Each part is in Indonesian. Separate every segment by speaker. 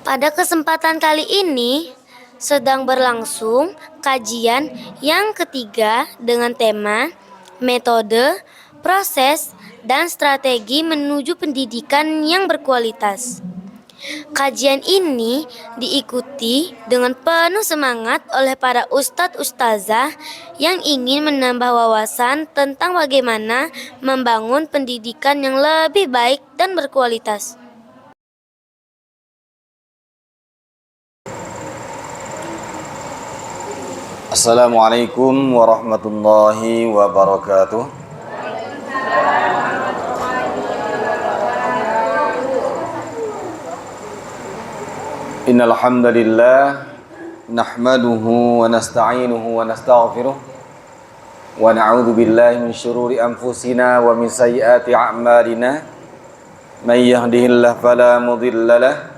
Speaker 1: Pada kesempatan kali ini sedang berlangsung kajian yang ketiga dengan tema metode, proses, dan strategi menuju pendidikan yang berkualitas. Kajian ini diikuti dengan penuh semangat oleh para ustadz ustazah yang ingin menambah wawasan tentang bagaimana membangun pendidikan yang lebih baik dan berkualitas.
Speaker 2: Assalamualaikum warahmatullahi wabarakatuh. Innal hamdalillah nahmaduhu wa nasta'inuhu wa nastaghfiruh wa na'udzu billahi min syururi anfusina wa min sayyiati a'malina. May yahdihillahu fala mudilla lahu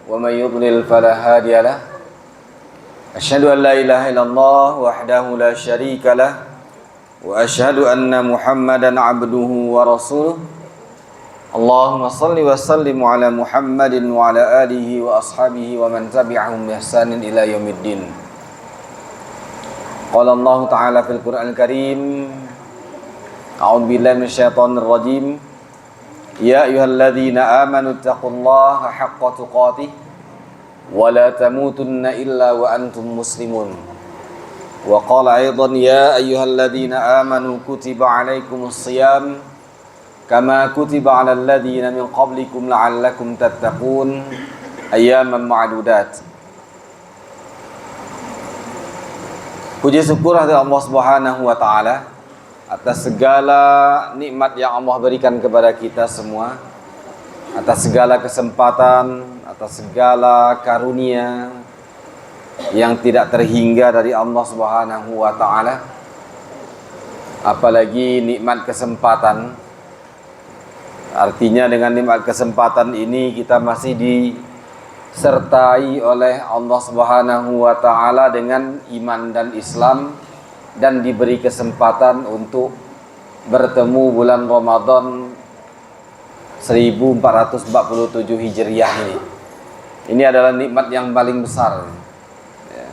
Speaker 2: wa may yudlil fala hadiya lahu. Asyhadu an la ilaha illallah wahdahu la syarika lah wa asyhadu anna Muhammadan abduhu wa rasuluh. Allahumma salli wa sallim ala Muhammadin wa ala alihi wa ashabihi wa man tabi'ahum bi ihsanin ila yaumiddin. Qala Allah Ta'ala fil Qur'anil Karim, a'udzu billahi minasyaitonir rajim. Ya ayyuhalladzina amanu taqullaha haqqa tuqatih wa la tamutunna illa wa antum muslimun. Wa qala aidan ya ayyuhalladzina amanu kutiba alaikumus shiyam kama kutiba 'alal ladzina min qablikum la'allakum tattaqun ayyaman ma'dudat. Puji syukur kepada Allah Subhanahu wa taala atas segala nikmat yang Allah berikan kepada kita semua, atas segala kesempatan, atas segala karunia yang tidak terhingga dari Allah Subhanahu wa taala. Apalagi nikmat kesempatan. Artinya dengan nikmat kesempatan ini kita masih disertai oleh Allah Subhanahu wa taala dengan iman dan Islam dan diberi kesempatan untuk bertemu bulan Ramadan 1447 Hijriah ini. Ini adalah nikmat yang paling besar. Ya.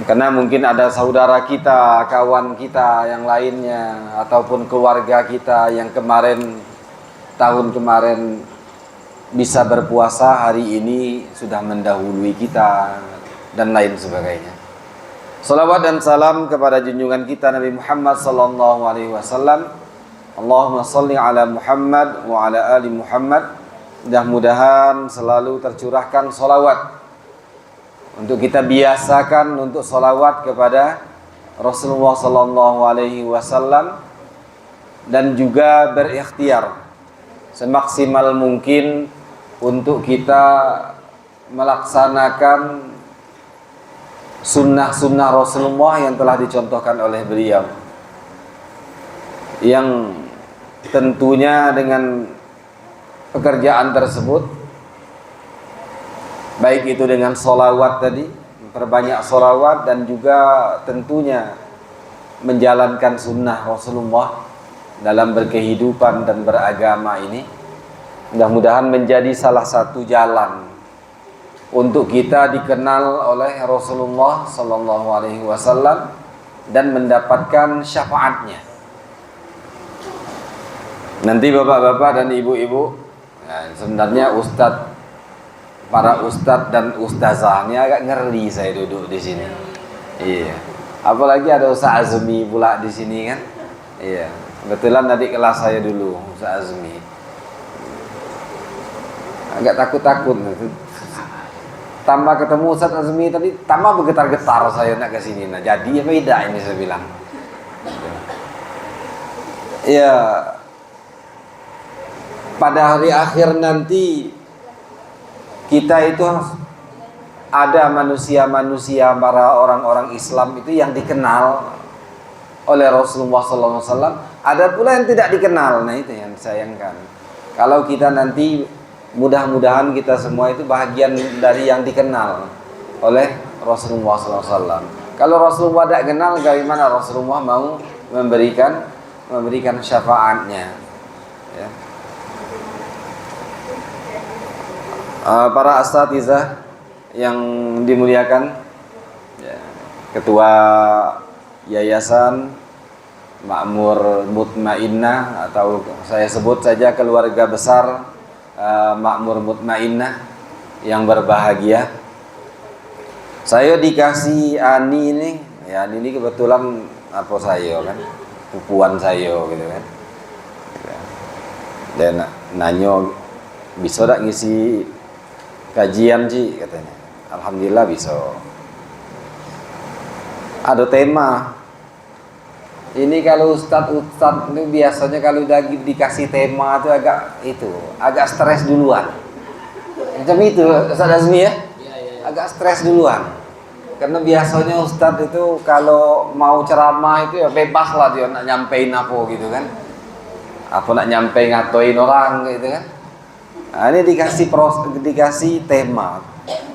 Speaker 2: Karena mungkin ada saudara kita, kawan kita yang lainnya, ataupun keluarga kita yang tahun kemarin bisa berpuasa, hari ini sudah mendahului kita, dan lain sebagainya. Salawat dan salam kepada junjungan kita Nabi Muhammad sallallahu alaihi wasallam. Allahumma salli ala Muhammad wa ala ali Muhammad. Mudah-mudahan selalu tercurahkan salawat. Untuk kita biasakan untuk salawat kepada Rasulullah sallallahu alaihi wasallam, dan juga berikhtiar semaksimal mungkin untuk kita melaksanakan sunnah-sunnah Rasulullah yang telah dicontohkan oleh beliau, yang tentunya dengan pekerjaan tersebut, baik itu dengan sholawat tadi, perbanyak sholawat, dan juga tentunya menjalankan sunnah Rasulullah dalam berkehidupan dan beragama ini, mudah-mudahan menjadi salah satu jalan untuk kita dikenal oleh Rasulullah sallallahu alaihi wasallam dan mendapatkan syafaatnya. Nanti bapak-bapak dan ibu-ibu, nah, sebenarnya para ustadz dan ustazah ini agak ngeri saya duduk di sini. Iya. Apalagi ada Ustaz Azmi pula di sini kan. Iya. Kebetulan tadi kelas saya dulu, Ustaz Azmi. Agak takut-takut. Tambah ketemu Ustaz Azmi tadi, tambah bergetar-getar saya nak ke sini. Nah, jadi beda ini saya bilang. Ya, pada hari akhir nanti kita itu ada manusia-manusia, para orang-orang Islam itu yang dikenal oleh Rasulullah SAW. Ada pula yang tidak dikenal. Nah, itu yang disayangkan. Kalau kita nanti, mudah-mudahan kita semua itu bahagian dari yang dikenal oleh Rasulullah SAW. Kalau Rasulullah tidak kenal, bagaimana Rasulullah mau memberikan syafaatnya? Ya. Para asatizah yang dimuliakan, ya, ketua yayasan Makmur Mutmainnah, atau saya sebut saja keluarga besar Makmur Mutmainnah yang berbahagia. Saya dikasih Ani ini, ya Ani ini kebetulan apa saya kan, pupuan saya gitu kan. Dan nanyo bisa tak ngisi kajian Ci katanya. Alhamdulillah bisa. Ada tema. Ini kalau ustadz itu biasanya kalau udah dikasih tema itu agak stres duluan. Macam itu Ustaz Azmi ya? Agak stres duluan. Karena biasanya ustadz itu kalau mau ceramah itu ya bebas lah dia nak nyampein apa gitu kan. Apa nak nyampein ngatoin orang gitu kan. Nah, ini dikasih tema.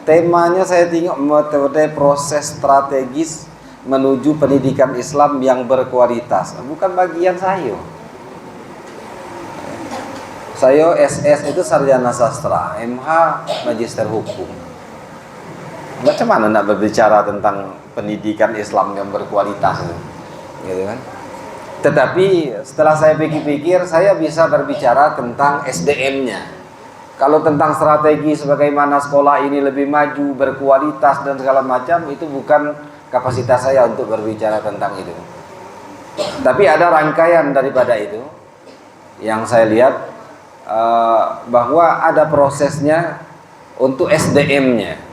Speaker 2: Temanya saya tengok metode proses strategis menuju pendidikan Islam yang berkualitas. Bukan bagian saya. Saya SS itu sarjana sastra, MH magister hukum. Macam mana nak berbicara tentang pendidikan Islam yang berkualitas gitu kan? Tetapi setelah saya pikir-pikir, saya bisa berbicara tentang SDM-nya. Kalau tentang strategi sebagaimana sekolah ini lebih maju, berkualitas dan segala macam, itu bukan kapasitas saya untuk berbicara tentang itu. Tapi ada rangkaian daripada itu yang saya lihat bahwa ada prosesnya untuk SDM-nya.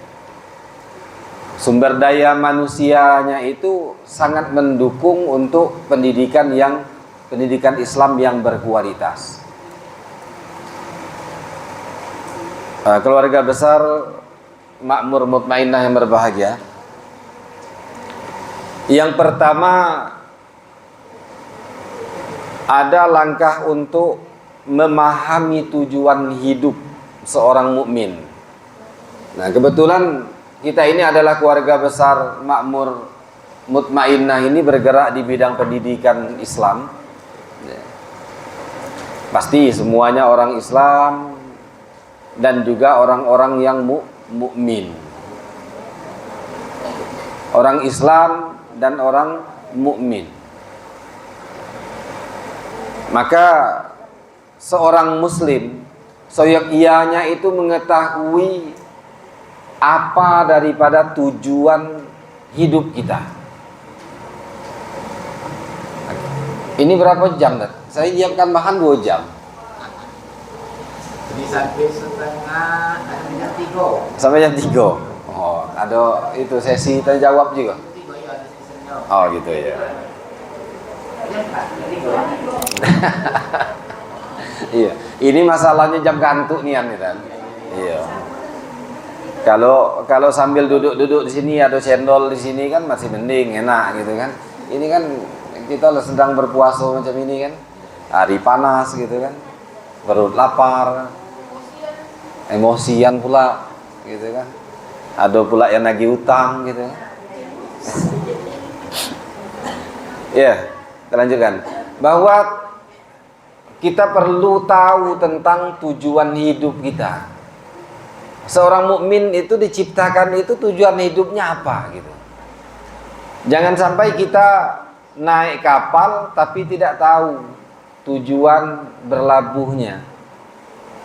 Speaker 2: Sumber daya manusianya itu sangat mendukung untuk pendidikan Islam yang berkualitas. Keluarga besar Makmur Mutmainnah yang berbahagia. Yang pertama, ada langkah untuk memahami tujuan hidup seorang mukmin. Nah, kebetulan kita ini adalah keluarga besar Makmur Mutmainnah ini bergerak di bidang pendidikan Islam. Pasti semuanya orang Islam dan juga orang-orang yang mukmin. Orang Islam dan orang mukmin. Maka seorang muslim seyogyanya itu mengetahui apa daripada tujuan hidup kita. Ini berapa jam, Dad? Saya siapkan bahan 2 jam.
Speaker 3: Ini sampai setengah jam 3.
Speaker 2: Sampai jam 3. Oh, ada itu sesi tanya jawab juga. Oh, gitu ya. Iya, ini masalahnya jam kantuk nian nih kan. Iya. Kalau sambil duduk di sini ada cendol di sini kan masih mending, enak gitu kan. Ini kan kita sedang berpuasa macam ini kan. Hari panas gitu kan. Perut lapar. Emosian pula gitu kan. Ada pula yang nagih utang gitu kan. Ya, kita lanjutkan. Bahwa kita perlu tahu tentang tujuan hidup kita. Seorang mukmin itu diciptakan itu tujuan hidupnya apa gitu. Jangan sampai kita naik kapal tapi tidak tahu tujuan berlabuhnya.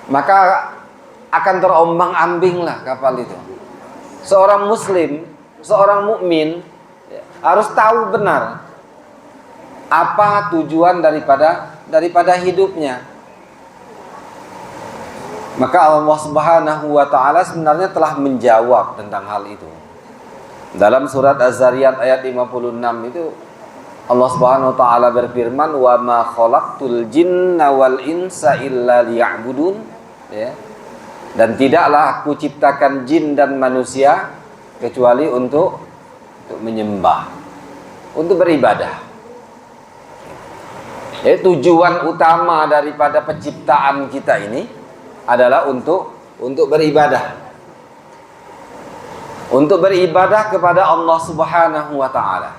Speaker 2: Maka akan terombang-ambinglah kapal itu. Seorang muslim, seorang mukmin harus tahu benar apa tujuan daripada hidupnya. Maka Allah Subhanahu wa taala sebenarnya telah menjawab tentang hal itu. Dalam surat Az-Zariyat ayat 56 itu Allah Subhanahu wa taala berfirman, "Wa ma khalaqtul jinna wal insa illa liya'budun." Ya. Dan tidaklah aku ciptakan jin dan manusia kecuali untuk menyembah, untuk beribadah. Jadi tujuan utama daripada penciptaan kita ini adalah untuk beribadah. Untuk beribadah kepada Allah Subhanahu wa taala.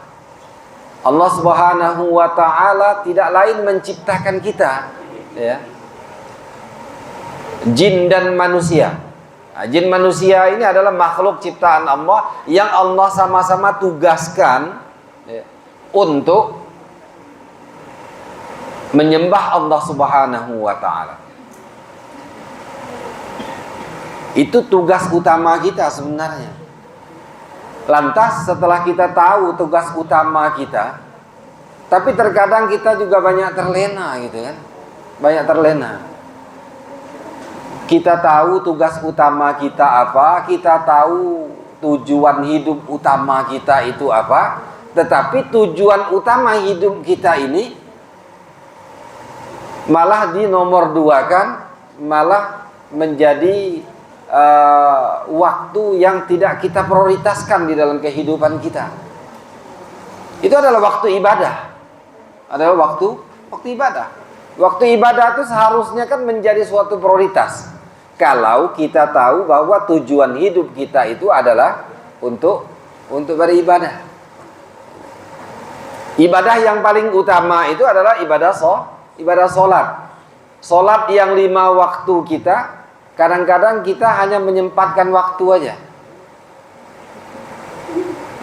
Speaker 2: Allah Subhanahu wa taala tidak lain menciptakan kita, ya. Jin dan manusia Nah, jin manusia ini adalah makhluk ciptaan Allah yang Allah sama-sama tugaskan ya, untuk menyembah Allah Subhanahu wa taala. Itu tugas utama kita sebenarnya. Lantas setelah kita tahu tugas utama kita, tapi terkadang kita juga banyak terlena gitu kan. Banyak terlena. Kita tahu tugas utama kita apa, kita tahu tujuan hidup utama kita itu apa, tetapi tujuan utama hidup kita ini malah dinomor duakan, malah menjadi waktu yang tidak kita prioritaskan di dalam kehidupan kita. Itu adalah waktu ibadah. Adalah waktu ibadah. Waktu ibadah itu seharusnya kan menjadi suatu prioritas. Kalau kita tahu bahwa tujuan hidup kita itu adalah untuk beribadah. Ibadah yang paling utama itu adalah ibadah sholat. Sholat yang 5 waktu kita, kadang-kadang kita hanya menyempatkan waktu aja.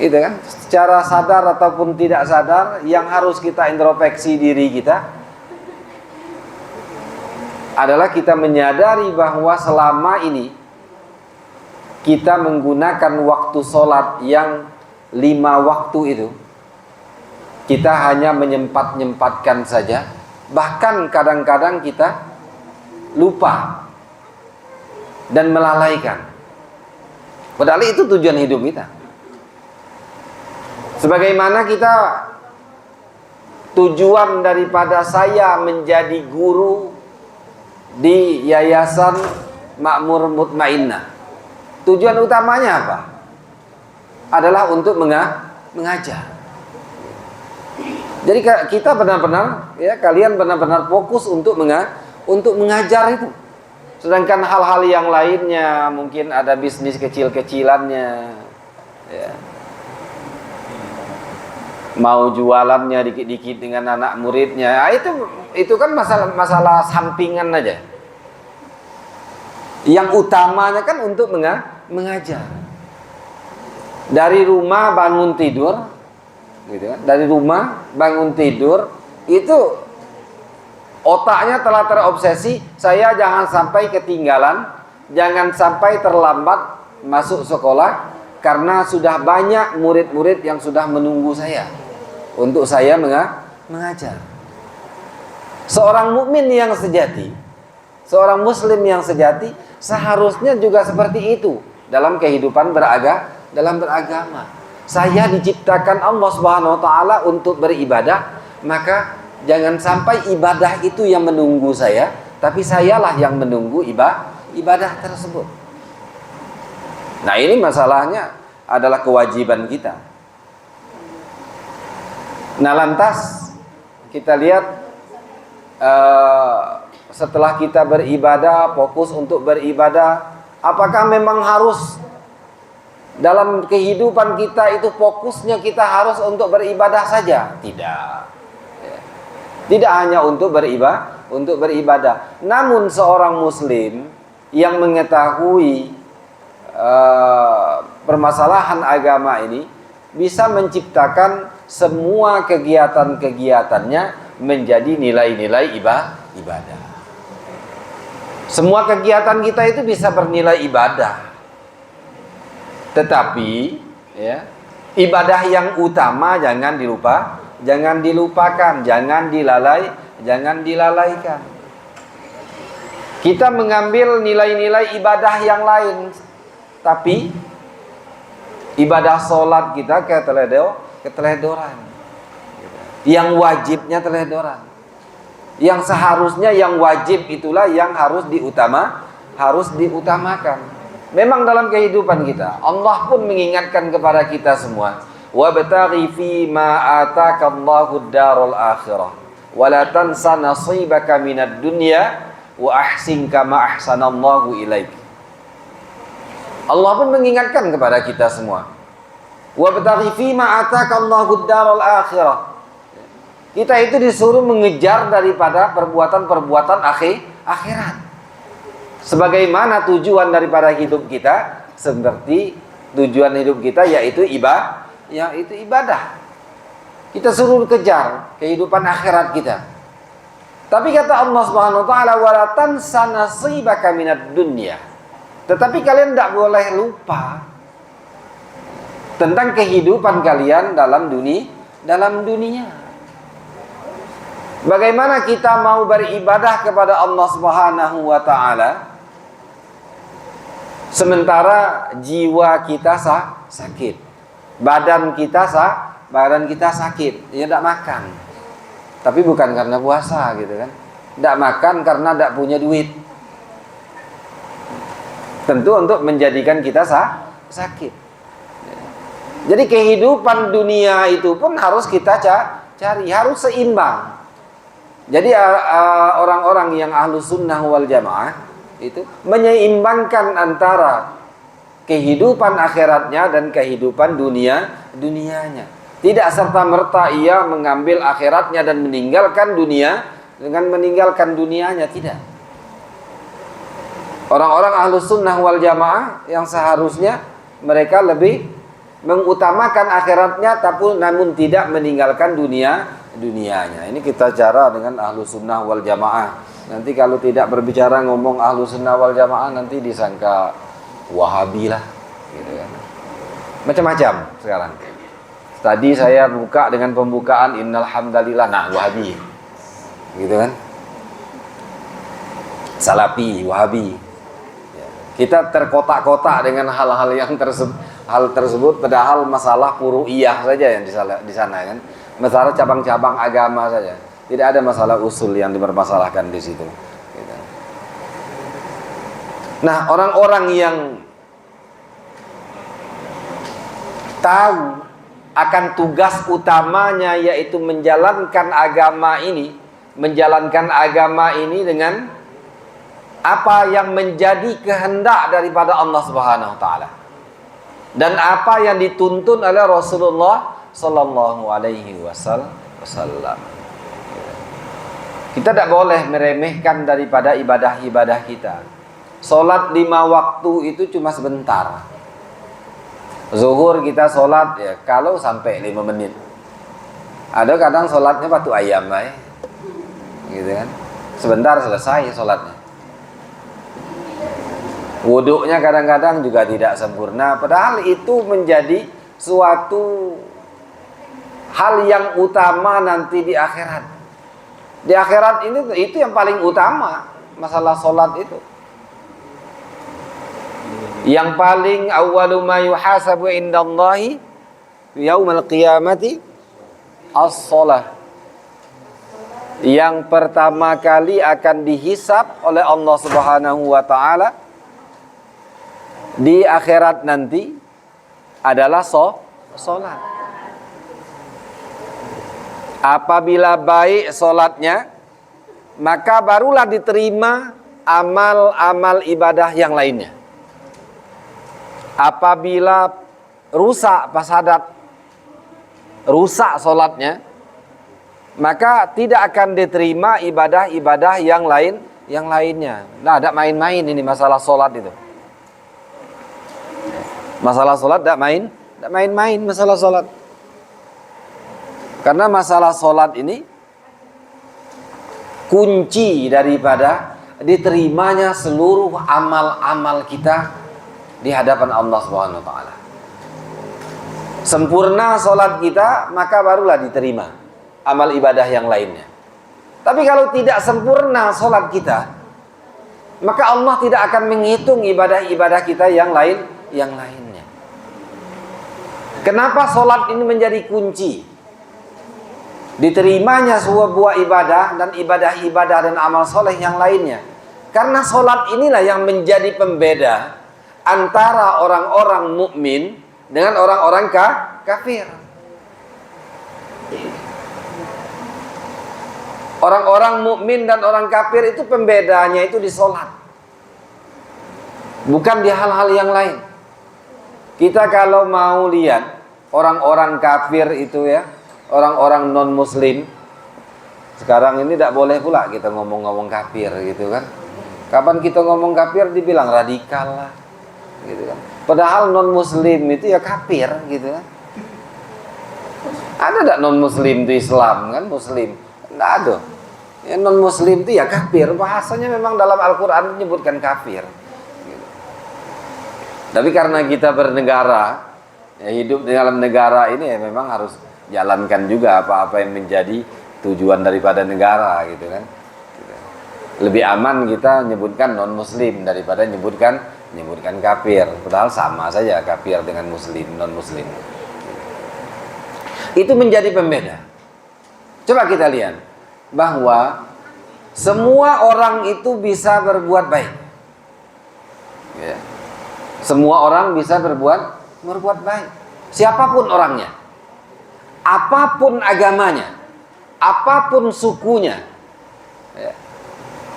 Speaker 2: Itu kan, secara sadar ataupun tidak sadar, yang harus kita introspeksi diri kita adalah kita menyadari bahwa selama ini kita menggunakan waktu sholat yang 5 waktu itu, kita hanya menyempatkan saja. Bahkan kadang-kadang kita lupa dan melalaikan. Padahal itu tujuan hidup kita. Sebagaimana kita, tujuan daripada saya menjadi guru di Yayasan Makmur Mutmainnah, tujuan utamanya apa? Adalah untuk mengajar. Jadi kita benar-benar, ya, kalian benar-benar fokus untuk mengajar itu. Sedangkan hal-hal yang lainnya, mungkin ada bisnis kecil-kecilannya, ya, mau jualannya dikit-dikit dengan anak muridnya, itu kan masalah sampingan aja. Yang utamanya kan untuk mengajar. Dari rumah bangun tidur, gitu kan? Dari rumah bangun tidur itu otaknya telah terobsesi, saya jangan sampai ketinggalan, jangan sampai terlambat masuk sekolah, karena sudah banyak murid-murid yang sudah menunggu saya untuk saya mengajar. Seorang mukmin yang sejati, seorang muslim yang sejati, seharusnya juga seperti itu dalam kehidupan beragama. Saya diciptakan Allah Subhanahu wa taala untuk beribadah, maka jangan sampai ibadah itu yang menunggu saya, tapi sayalah yang menunggu ibadah tersebut. Nah, ini masalahnya adalah kewajiban kita. Nah, lantas kita lihat setelah kita beribadah, fokus untuk beribadah, apakah memang harus dalam kehidupan kita itu fokusnya kita harus untuk beribadah saja? Tidak. Tidak hanya untuk beribadah. Namun seorang muslim yang mengetahui permasalahan agama ini bisa menciptakan semua kegiatan-kegiatannya menjadi nilai-nilai ibadah. Semua kegiatan kita itu bisa bernilai ibadah. Tetapi ya, ibadah yang utama jangan dilupakan, jangan dilalaikan. Kita mengambil nilai-nilai ibadah yang lain, tapi ibadah sholat kita keteledoran. Yang wajibnya teledoran. Yang seharusnya yang wajib itulah yang harus diutamakan. Memang dalam kehidupan kita, Allah pun mengingatkan kepada kita semua, wabtaghi fi ma atakallahu ad-darul akhirah wa la tansa nasibaka minad dunya wa ahsin kama ahsanallahu ilaik. Allah pun mengingatkan kepada kita semua, wabtaghi fi ma atakallahu ad-darul akhirah. Kita itu disuruh mengejar daripada perbuatan-perbuatan akhirat. Sebagaimana tujuan daripada hidup kita, seperti tujuan hidup kita yaitu ibadah. Kita suruh kejar kehidupan akhirat kita. Tapi kata Allah Subhanahu wa taala, wala tansa nasibaka minad dunya. Tetapi kalian tidak boleh lupa tentang kehidupan kalian dalam dunia. Bagaimana kita mau beribadah kepada Allah Subhanahu wa taala sementara jiwa kita sakit, badan kita sakit, ya tidak makan. Tapi bukan karena puasa gitu kan. Tidak makan karena tidak punya duit. Tentu untuk menjadikan kita sakit. Jadi kehidupan dunia itu pun harus kita cari, harus seimbang. Jadi orang-orang yang ahlus sunnah wal jamaah itu menyeimbangkan antara kehidupan akhiratnya dan kehidupan dunianya. Tidak serta-merta ia mengambil akhiratnya dan meninggalkan dunia dengan meninggalkan dunianya, tidak. Orang-orang ahlus sunnah wal jamaah yang seharusnya mereka lebih mengutamakan akhiratnya namun tidak meninggalkan dunianya. Ini kita cara dengan ahlus sunnah wal jamaah. Nanti kalau tidak berbicara ngomong ahlus sunnah wal jamaah nanti disangka wahabi lah gitu kan. Macam-macam sekarang. Tadi saya buka dengan pembukaan innal hamdalillah, nah wahabi gitu kan, salafi, wahabi. Kita terkotak-kotak dengan hal-hal yang tersebut padahal masalah furu'iyah saja yang di sana kan, masalah cabang-cabang agama saja, tidak ada masalah usul yang dipermasalahkan di situ gitu. Nah, orang-orang yang tahu akan tugas utamanya yaitu menjalankan agama ini dengan apa yang menjadi kehendak daripada Allah Subhanahu wa taala dan apa yang dituntun oleh Rasulullah sallallahu alaihi wasallam. Kita tidak boleh meremehkan daripada ibadah-ibadah kita. Salat 5 waktu itu cuma sebentar. Zuhur kita sholat ya kalau sampai 5 menit. Ada kadang sholatnya batu ayam gitu kan. Sebentar selesai sholatnya. Wuduknya kadang-kadang juga tidak sempurna. Padahal itu menjadi suatu hal yang utama nanti di akhirat. Di akhirat ini itu yang paling utama, masalah sholat itu. Yang paling awwalu ma yuhasabu indallahi yaumil qiyamati as-shalah. Yang pertama kali akan dihisab oleh Allah Subhanahu wa taala di akhirat nanti adalah salat. Apabila baik salatnya, maka barulah diterima amal-amal ibadah yang lainnya. Apabila rusak pasadat, rusak solatnya, maka tidak akan diterima ibadah-ibadah yang lainnya. Nah, tidak main-main ini masalah solat itu. Masalah solat tidak main-main masalah solat. Karena masalah solat ini kunci daripada diterimanya seluruh amal-amal kita di hadapan Allah Subhanahu wa taala. Sempurna salat kita, maka barulah diterima amal ibadah yang lainnya. Tapi kalau tidak sempurna salat kita, maka Allah tidak akan menghitung ibadah-ibadah kita yang lainnya. Kenapa salat ini menjadi kunci diterimanya sebuah ibadah dan ibadah-ibadah dan amal soleh yang lainnya? Karena salat inilah yang menjadi pembeda antara orang-orang mukmin dengan orang-orang kafir. Orang-orang mukmin dan orang kafir itu pembedanya itu di salat. Bukan di hal-hal yang lain. Kita kalau mau lihat orang-orang kafir itu ya, orang-orang non muslim. Sekarang ini tidak boleh pula kita ngomong-ngomong kafir gitu kan. Kapan kita ngomong kafir dibilang radikal lah, gitu kan. Padahal non muslim itu ya kafir, gitu kan. Ada tak non muslim itu Islam kan? Muslim nggak ada. Ya, non muslim itu ya kafir. Bahasanya memang dalam Al-Quran menyebutkan kafir, gitu. Tapi karena kita bernegara, ya hidup di dalam negara ini ya memang harus jalankan juga apa-apa yang menjadi tujuan daripada negara, gitu kan. Lebih aman kita nyebutkan non muslim daripada nyebutkan kafir. Padahal sama saja kafir dengan muslim, non muslim. Itu menjadi pembeda. Coba kita lihat bahwa semua orang itu bisa berbuat baik, ya. Semua orang bisa berbuat baik. Siapapun orangnya, apapun agamanya, apapun sukunya, ya.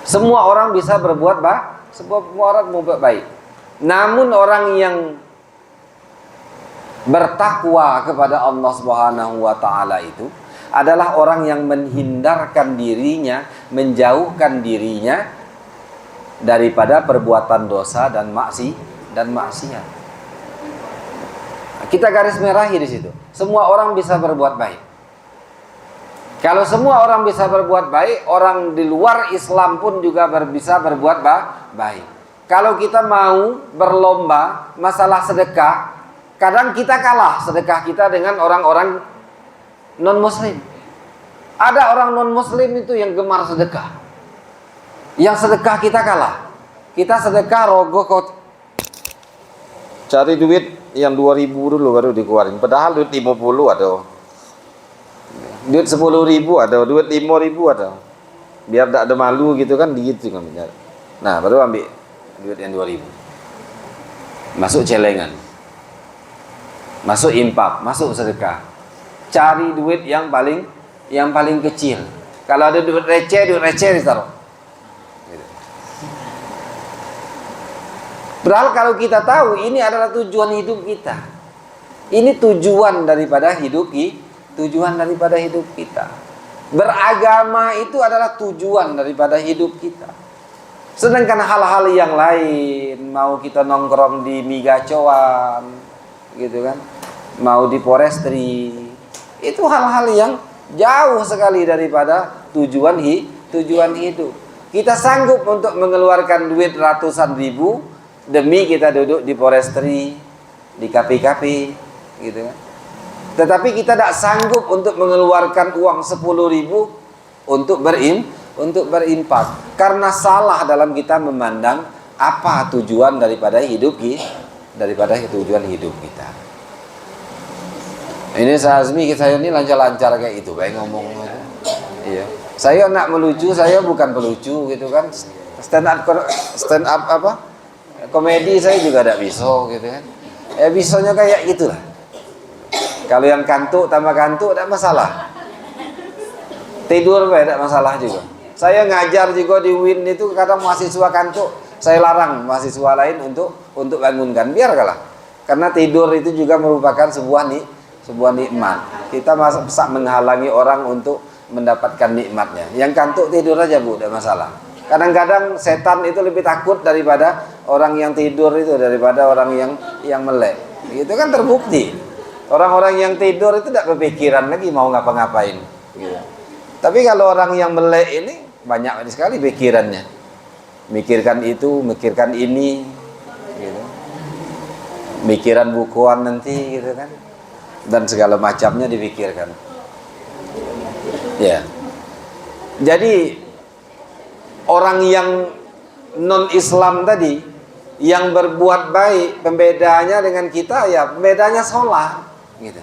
Speaker 2: Semua orang bisa berbuat baik. Semua orang berbuat baik. Namun orang yang bertakwa kepada Allah Subhanahu wa taala itu adalah orang yang menghindarkan dirinya, menjauhkan dirinya daripada perbuatan dosa dan maksiat. Kita garis merahi di situ. Semua orang bisa berbuat baik. Kalau semua orang bisa berbuat baik, orang di luar Islam pun juga bisa berbuat baik. Kalau kita mau berlomba masalah sedekah, kadang kita kalah sedekah kita dengan orang-orang non-muslim. Ada orang non-muslim itu yang gemar sedekah. Yang sedekah kita kalah. Kita sedekah rogoh kok. Cari duit yang 2.000 dulu baru dikeluarin. Padahal duit 50 ada. Duit 10.000 ada, duit 5.000 ada. Biar tak ada malu gitu kan, gitu kan. Nah, baru ambil duit yang 2.000. Masuk celengan. Masuk infak, masuk sedekah. Cari duit yang paling kecil. Kalau ada duit receh ditaruh. Gitu. Padahal kalau kita tahu ini adalah tujuan hidup kita. Ini tujuan daripada hidup kita. Beragama itu adalah tujuan daripada hidup kita. Sedangkan hal-hal yang lain, mau kita nongkrong di migacoan, gitu kan, mau di forestry, itu hal-hal yang jauh sekali daripada tujuan hidup. Kita sanggup untuk mengeluarkan duit ratusan ribu demi kita duduk di forestry, di kafe-kafe, gitu kan. Tetapi kita tidak sanggup untuk mengeluarkan uang 10.000 untuk berinfak. Karena salah dalam kita memandang apa tujuan daripada tujuan hidup kita. Ini Azmi saya ini lancar-lancar kayak itu, kayak ngomong aja. Iya. Saya nak melucu, saya bukan pelucu gitu kan. Stand up apa? Komedi saya juga tidak bisa gitu kan. Bisanya kayak gitulah. Kalau yang kantuk tambah kantuk tidak masalah. Tidur tidak masalah juga. Saya ngajar juga di UIN itu kadang mahasiswa kantuk, saya larang mahasiswa lain untuk bangunkan, biar kalah. Karena tidur itu juga merupakan sebuah nikmat. Kita masa menghalangi orang untuk mendapatkan nikmatnya. Yang kantuk tidur aja Bu, tidak masalah. Kadang-kadang setan itu lebih takut daripada orang yang tidur itu, daripada orang yang melek. Itu kan terbukti. Orang-orang yang tidur itu tidak berpikiran lagi mau ngapa-ngapain, gitu. Tapi kalau orang yang melek ini banyak sekali pikirannya, mikirkan itu, mikirkan ini, gitu. Mikiran bukuan nanti, gitu kan, dan segala macamnya dipikirkan. Ya, jadi orang yang non Islam tadi yang berbuat baik, pembedanya dengan kita ya pembedanya sholat. Gitu.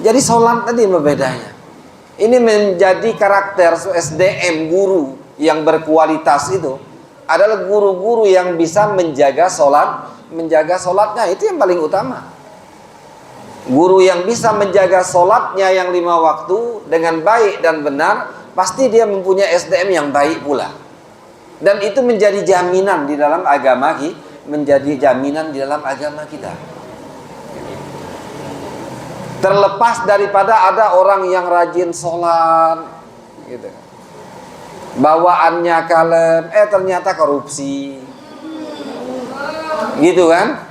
Speaker 2: Jadi sholat tadi membedanya. Ini menjadi karakter SDM guru yang berkualitas itu adalah guru-guru yang bisa menjaga sholatnya, itu yang paling utama. Guru yang bisa menjaga sholatnya yang 5 waktu dengan baik dan benar, pasti dia mempunyai SDM yang baik pula. Dan itu menjadi jaminan di dalam agama kita. Terlepas daripada ada orang yang rajin sholat, gitu. bawaannya kalem, ternyata korupsi, gitu kan?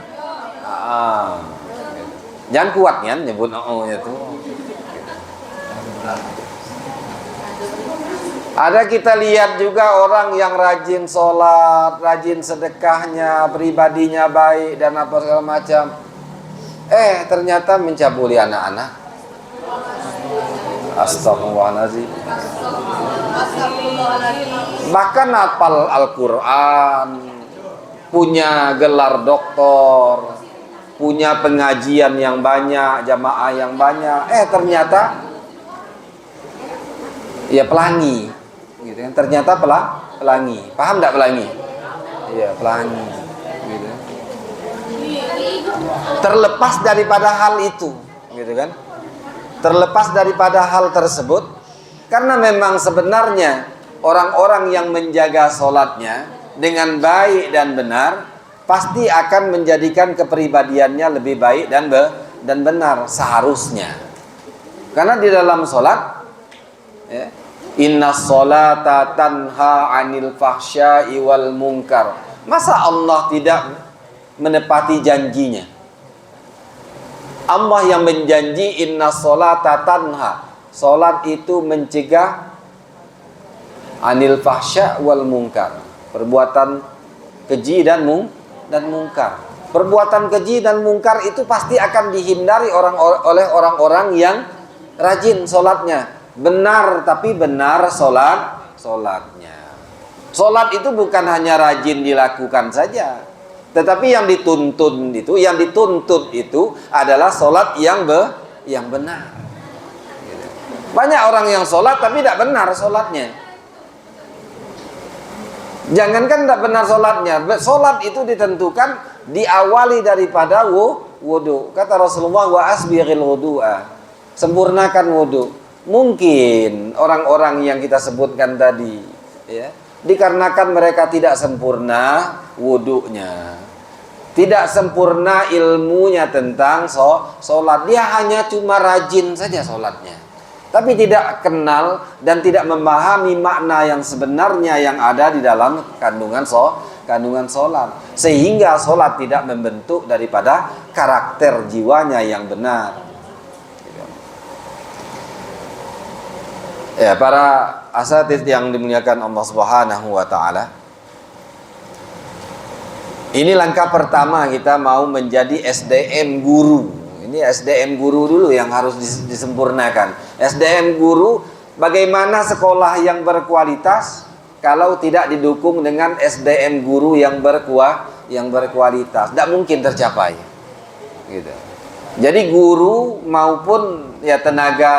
Speaker 2: Jangan kuat kan nyebut nya tuh. Ada kita lihat juga orang yang rajin sholat, rajin sedekahnya, pribadinya baik dan apa segala macam. Ternyata mencabuli anak-anak. Astagfirullahaladzim. Bahkan hafal Al-Quran, punya gelar doktor, punya pengajian yang banyak, jamaah yang banyak. Ternyata ya pelangi, gitu kan? Ternyata pelangi. Paham enggak pelangi? Iya, pelangi. Gitu. Terlepas daripada hal itu, gitu kan? Terlepas daripada hal tersebut, karena memang sebenarnya orang-orang yang menjaga sholatnya dengan baik dan benar pasti akan menjadikan kepribadiannya lebih baik dan benar seharusnya. Karena di dalam sholat, ya, inna sholata tanha anil fahsya'i wal munkar. Masa Allah tidak menepati janjinya? Allah yang menjanji inna sholata tanha, sholat itu mencegah anil fahsya' wal munkar, perbuatan keji dan mungkar. Perbuatan keji dan mungkar itu pasti akan dihindari oleh orang-orang yang rajin sholatnya. Benar, tapi benar sholatnya. Sholat itu bukan hanya rajin dilakukan saja, tetapi yang dituntut itu adalah sholat yang benar. Banyak orang yang sholat tapi tidak benar sholatnya. Jangankan tidak benar sholatnya, sholat itu ditentukan diawali daripada wudu. Kata Rasulullah, wa asbighil wudu'a, sempurnakan wudu. Mungkin orang-orang yang kita sebutkan tadi, ya, dikarenakan mereka tidak sempurna wudunya, tidak sempurna ilmunya tentang sholat, dia hanya cuma rajin saja sholatnya, tapi tidak kenal dan tidak memahami makna yang sebenarnya yang ada di dalam kandungan sholat, sehingga sholat tidak membentuk daripada karakter jiwanya yang benar. Ya, para asatidz yang dimuliakan Allah Subhanahu wa taala. Ini langkah pertama kita mau menjadi SDM guru. Ini SDM guru dulu yang harus disempurnakan. SDM guru, bagaimana sekolah yang berkualitas kalau tidak didukung dengan SDM guru yang berkualitas, tidak mungkin tercapai. Gitu. Jadi guru maupun ya tenaga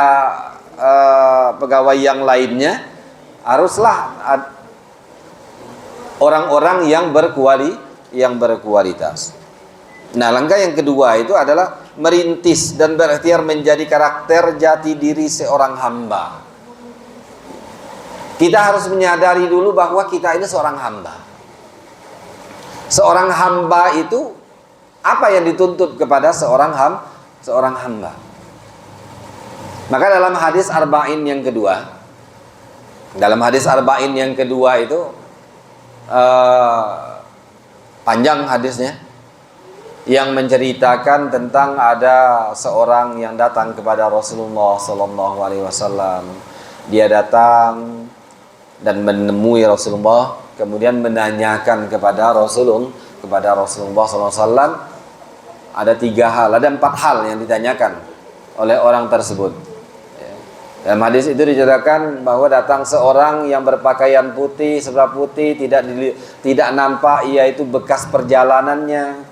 Speaker 2: pegawai yang lainnya haruslah orang-orang yang berkualitas. Nah, langkah yang kedua itu adalah merintis dan berikhtiar menjadi karakter jati diri seorang hamba. Kita harus menyadari dulu bahwa kita ini seorang hamba. Seorang hamba itu apa yang dituntut kepada seorang hamba? Maka dalam hadis arba'in yang kedua, itu panjang hadisnya, yang menceritakan tentang ada seorang yang datang kepada Rasulullah SAW. Dia datang dan menemui Rasulullah, kemudian menanyakan kepada Rasulullah SAW. Ada 4 hal yang ditanyakan oleh orang tersebut. Dalam hadis itu diceritakan bahwa datang seorang yang berpakaian putih, sebelah putih, tidak nampak yaitu bekas perjalanannya.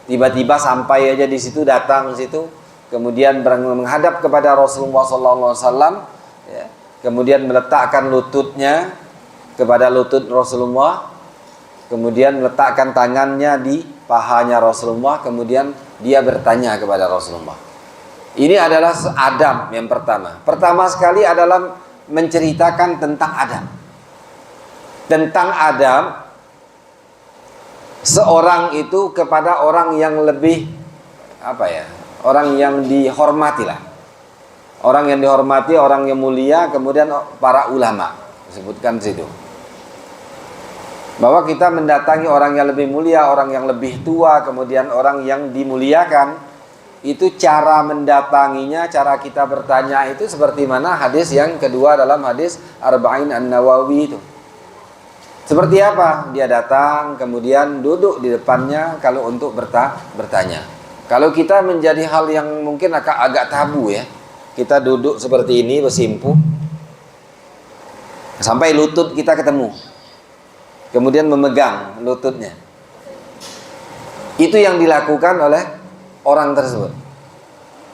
Speaker 2: Tiba-tiba sampai aja di situ, datang di situ, kemudian menghadap kepada Rasulullah SAW, ya, kemudian meletakkan lututnya kepada lutut Rasulullah, kemudian meletakkan tangannya di pahanya Rasulullah, kemudian dia bertanya kepada Rasulullah. Ini adalah adab yang pertama. Pertama sekali adalah menceritakan tentang adab. Tentang adab seorang itu kepada orang yang lebih orang yang dihormati lah. Orang yang dihormati, orang yang mulia, kemudian para ulama. disebutkan situ. Bahwa kita mendatangi orang yang lebih mulia, orang yang lebih tua, kemudian orang yang dimuliakan, itu cara mendatanginya, cara kita bertanya itu seperti mana hadis yang kedua dalam hadis Arba'in An-Nawawi itu. Seperti apa? Dia datang, kemudian duduk di depannya kalau untuk bertanya. Kalau kita menjadi hal yang mungkin agak tabu ya, kita duduk seperti ini bersimpuh, sampai lutut kita ketemu. Kemudian memegang lututnya. Itu yang dilakukan oleh orang tersebut.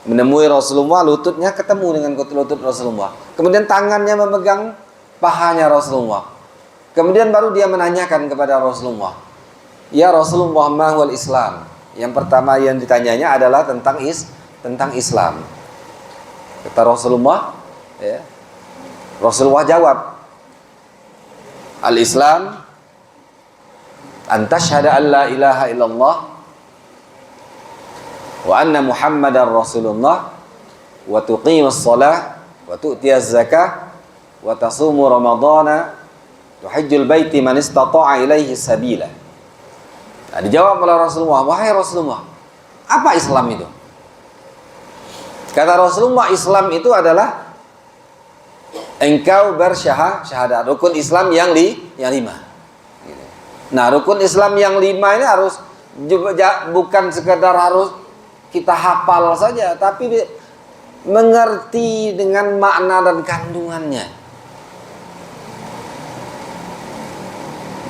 Speaker 2: Menemui Rasulullah, lututnya ketemu dengan lutut Rasulullah. Kemudian tangannya memegang pahanya Rasulullah. Kemudian baru dia menanyakan kepada Rasulullah, "Ya Rasulullah, ma huwal Islam?" Yang pertama yang ditanyanya adalah tentang Islam. Kata Rasulullah, ya. Rasulullah jawab, "Al-Islam an tashhada an la ilaha illallah wa anna Muhammadar Rasulullah wa tuqimus shalah wa tu'tiyaz zakah wa tasumu ramadhana wa hajjul baiti man istata'a ilaihi sabila." Nah, dijawab oleh Rasulullah, "Wahai Rasulullah, apa Islam itu?" Kata Rasulullah, Islam itu adalah engkau bersyahadat, rukun Islam yang 5. Nah, rukun Islam yang 5 ini harus bukan sekedar harus kita hafal saja, tapi mengerti dengan makna dan kandungannya.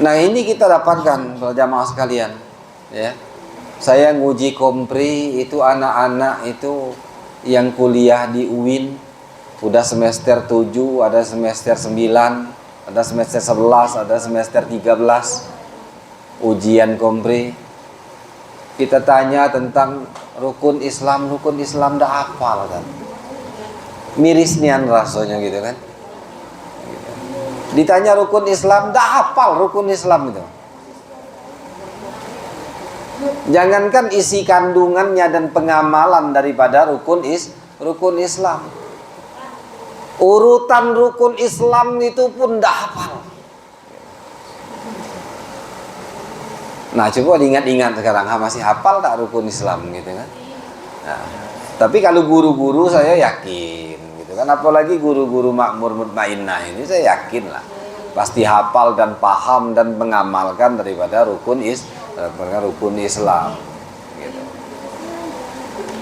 Speaker 2: Nah, ini kita dapatkan jamaah sekalian, ya. Saya nguji kompri itu anak-anak itu yang kuliah di UIN udah semester 7, ada semester 9, ada semester 11, ada semester 13. Ujian kompri, kita tanya tentang rukun Islam dah hafal kan, miris nian rasanya gitu kan. Ditanya rukun Islam dah hafal rukun Islam itu. Jangankan isi kandungannya dan pengamalan daripada rukun Islam, urutan rukun Islam itu pun dah hafal. Nah, coba diingat-ingat sekarang, masih hafal tak rukun Islam gitu kan? Nah, tapi kalau guru-guru saya yakin gitu kan, apalagi guru-guru makmur mutmainnah ini saya yakin lah pasti hafal dan paham dan mengamalkan daripada rukun Islam gitu.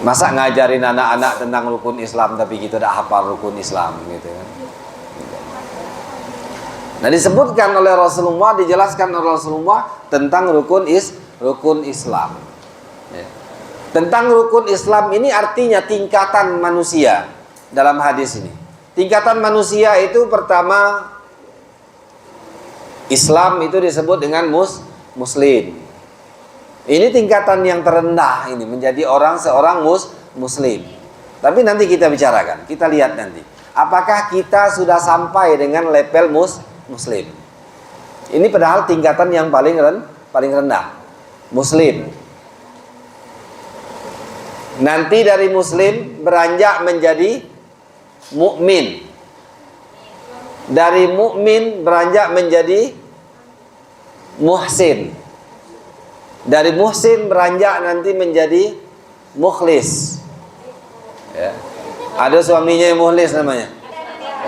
Speaker 2: Masa ngajarin anak-anak tentang rukun Islam tapi kita tidak hafal rukun Islam gitu kan? Nah, disebutkan oleh Rasulullah, dijelaskan oleh Rasulullah tentang rukun Islam. Ya. Tentang rukun Islam ini artinya tingkatan manusia dalam hadis ini. Tingkatan manusia itu pertama, Islam itu disebut dengan Muslim. Ini tingkatan yang terendah ini, menjadi seorang Muslim. Tapi nanti kita bicarakan, kita lihat nanti. Apakah kita sudah sampai dengan level Muslim? Ini padahal tingkatan yang paling rendah. Muslim. Nanti dari Muslim beranjak menjadi mukmin. Dari mukmin beranjak menjadi muhsin. Dari muhsin beranjak nanti menjadi mukhlis. Ya. Ada suaminya yang mukhlis namanya.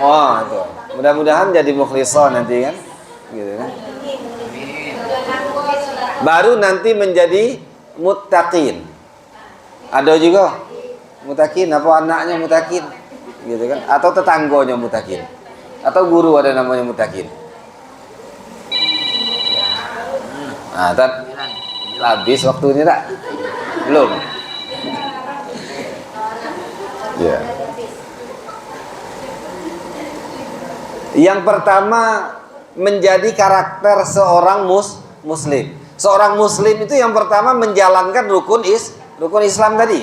Speaker 2: Wah, itu. Mudah-mudahan jadi mukhlisah nanti kan, gitu kan. Baru nanti menjadi muttaqin. Ada juga muttaqin, apa anaknya muttaqin, gitu kan? Atau tetangganya muttaqin, atau guru ada namanya muttaqin. Nah, habis waktu ini tak? Belum. Ya. Yang pertama menjadi karakter seorang Muslim. Seorang Muslim itu yang pertama menjalankan rukun Islam tadi.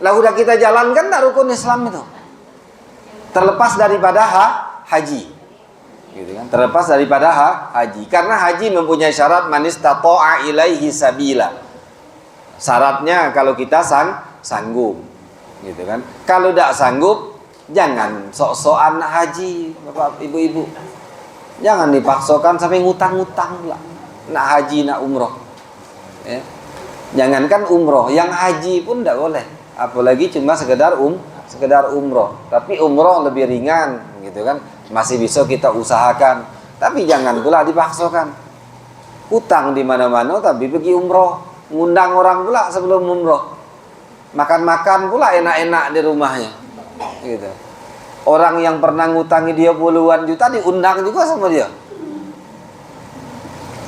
Speaker 2: Lah udah kita jalankan tak rukun Islam itu? Terlepas daripada haji, gitu kan? Terlepas daripada haji. Karena haji mempunyai syarat man istata'a ilaihi sabila. Syaratnya kalau kita sanggup, gitu kan? Kalau tidak sanggup, jangan sok-sokan haji, Bapak Ibu-ibu. Jangan dipaksakan sampai ngutang-ngutang pula. Nak haji, nak umroh. Ya. Jangankan umroh, yang haji pun tidak boleh. Apalagi cuma sekedar umroh. Tapi umroh lebih ringan, gitu kan? Masih bisa kita usahakan. Tapi jangan pula dipaksakan. Utang di mana-mana, tapi pergi umroh. Ngundang orang pula sebelum umroh. Makan-makan pula enak-enak di rumahnya. Gitu. Orang yang pernah ngutangi dia puluhan juta diundang juga sama dia.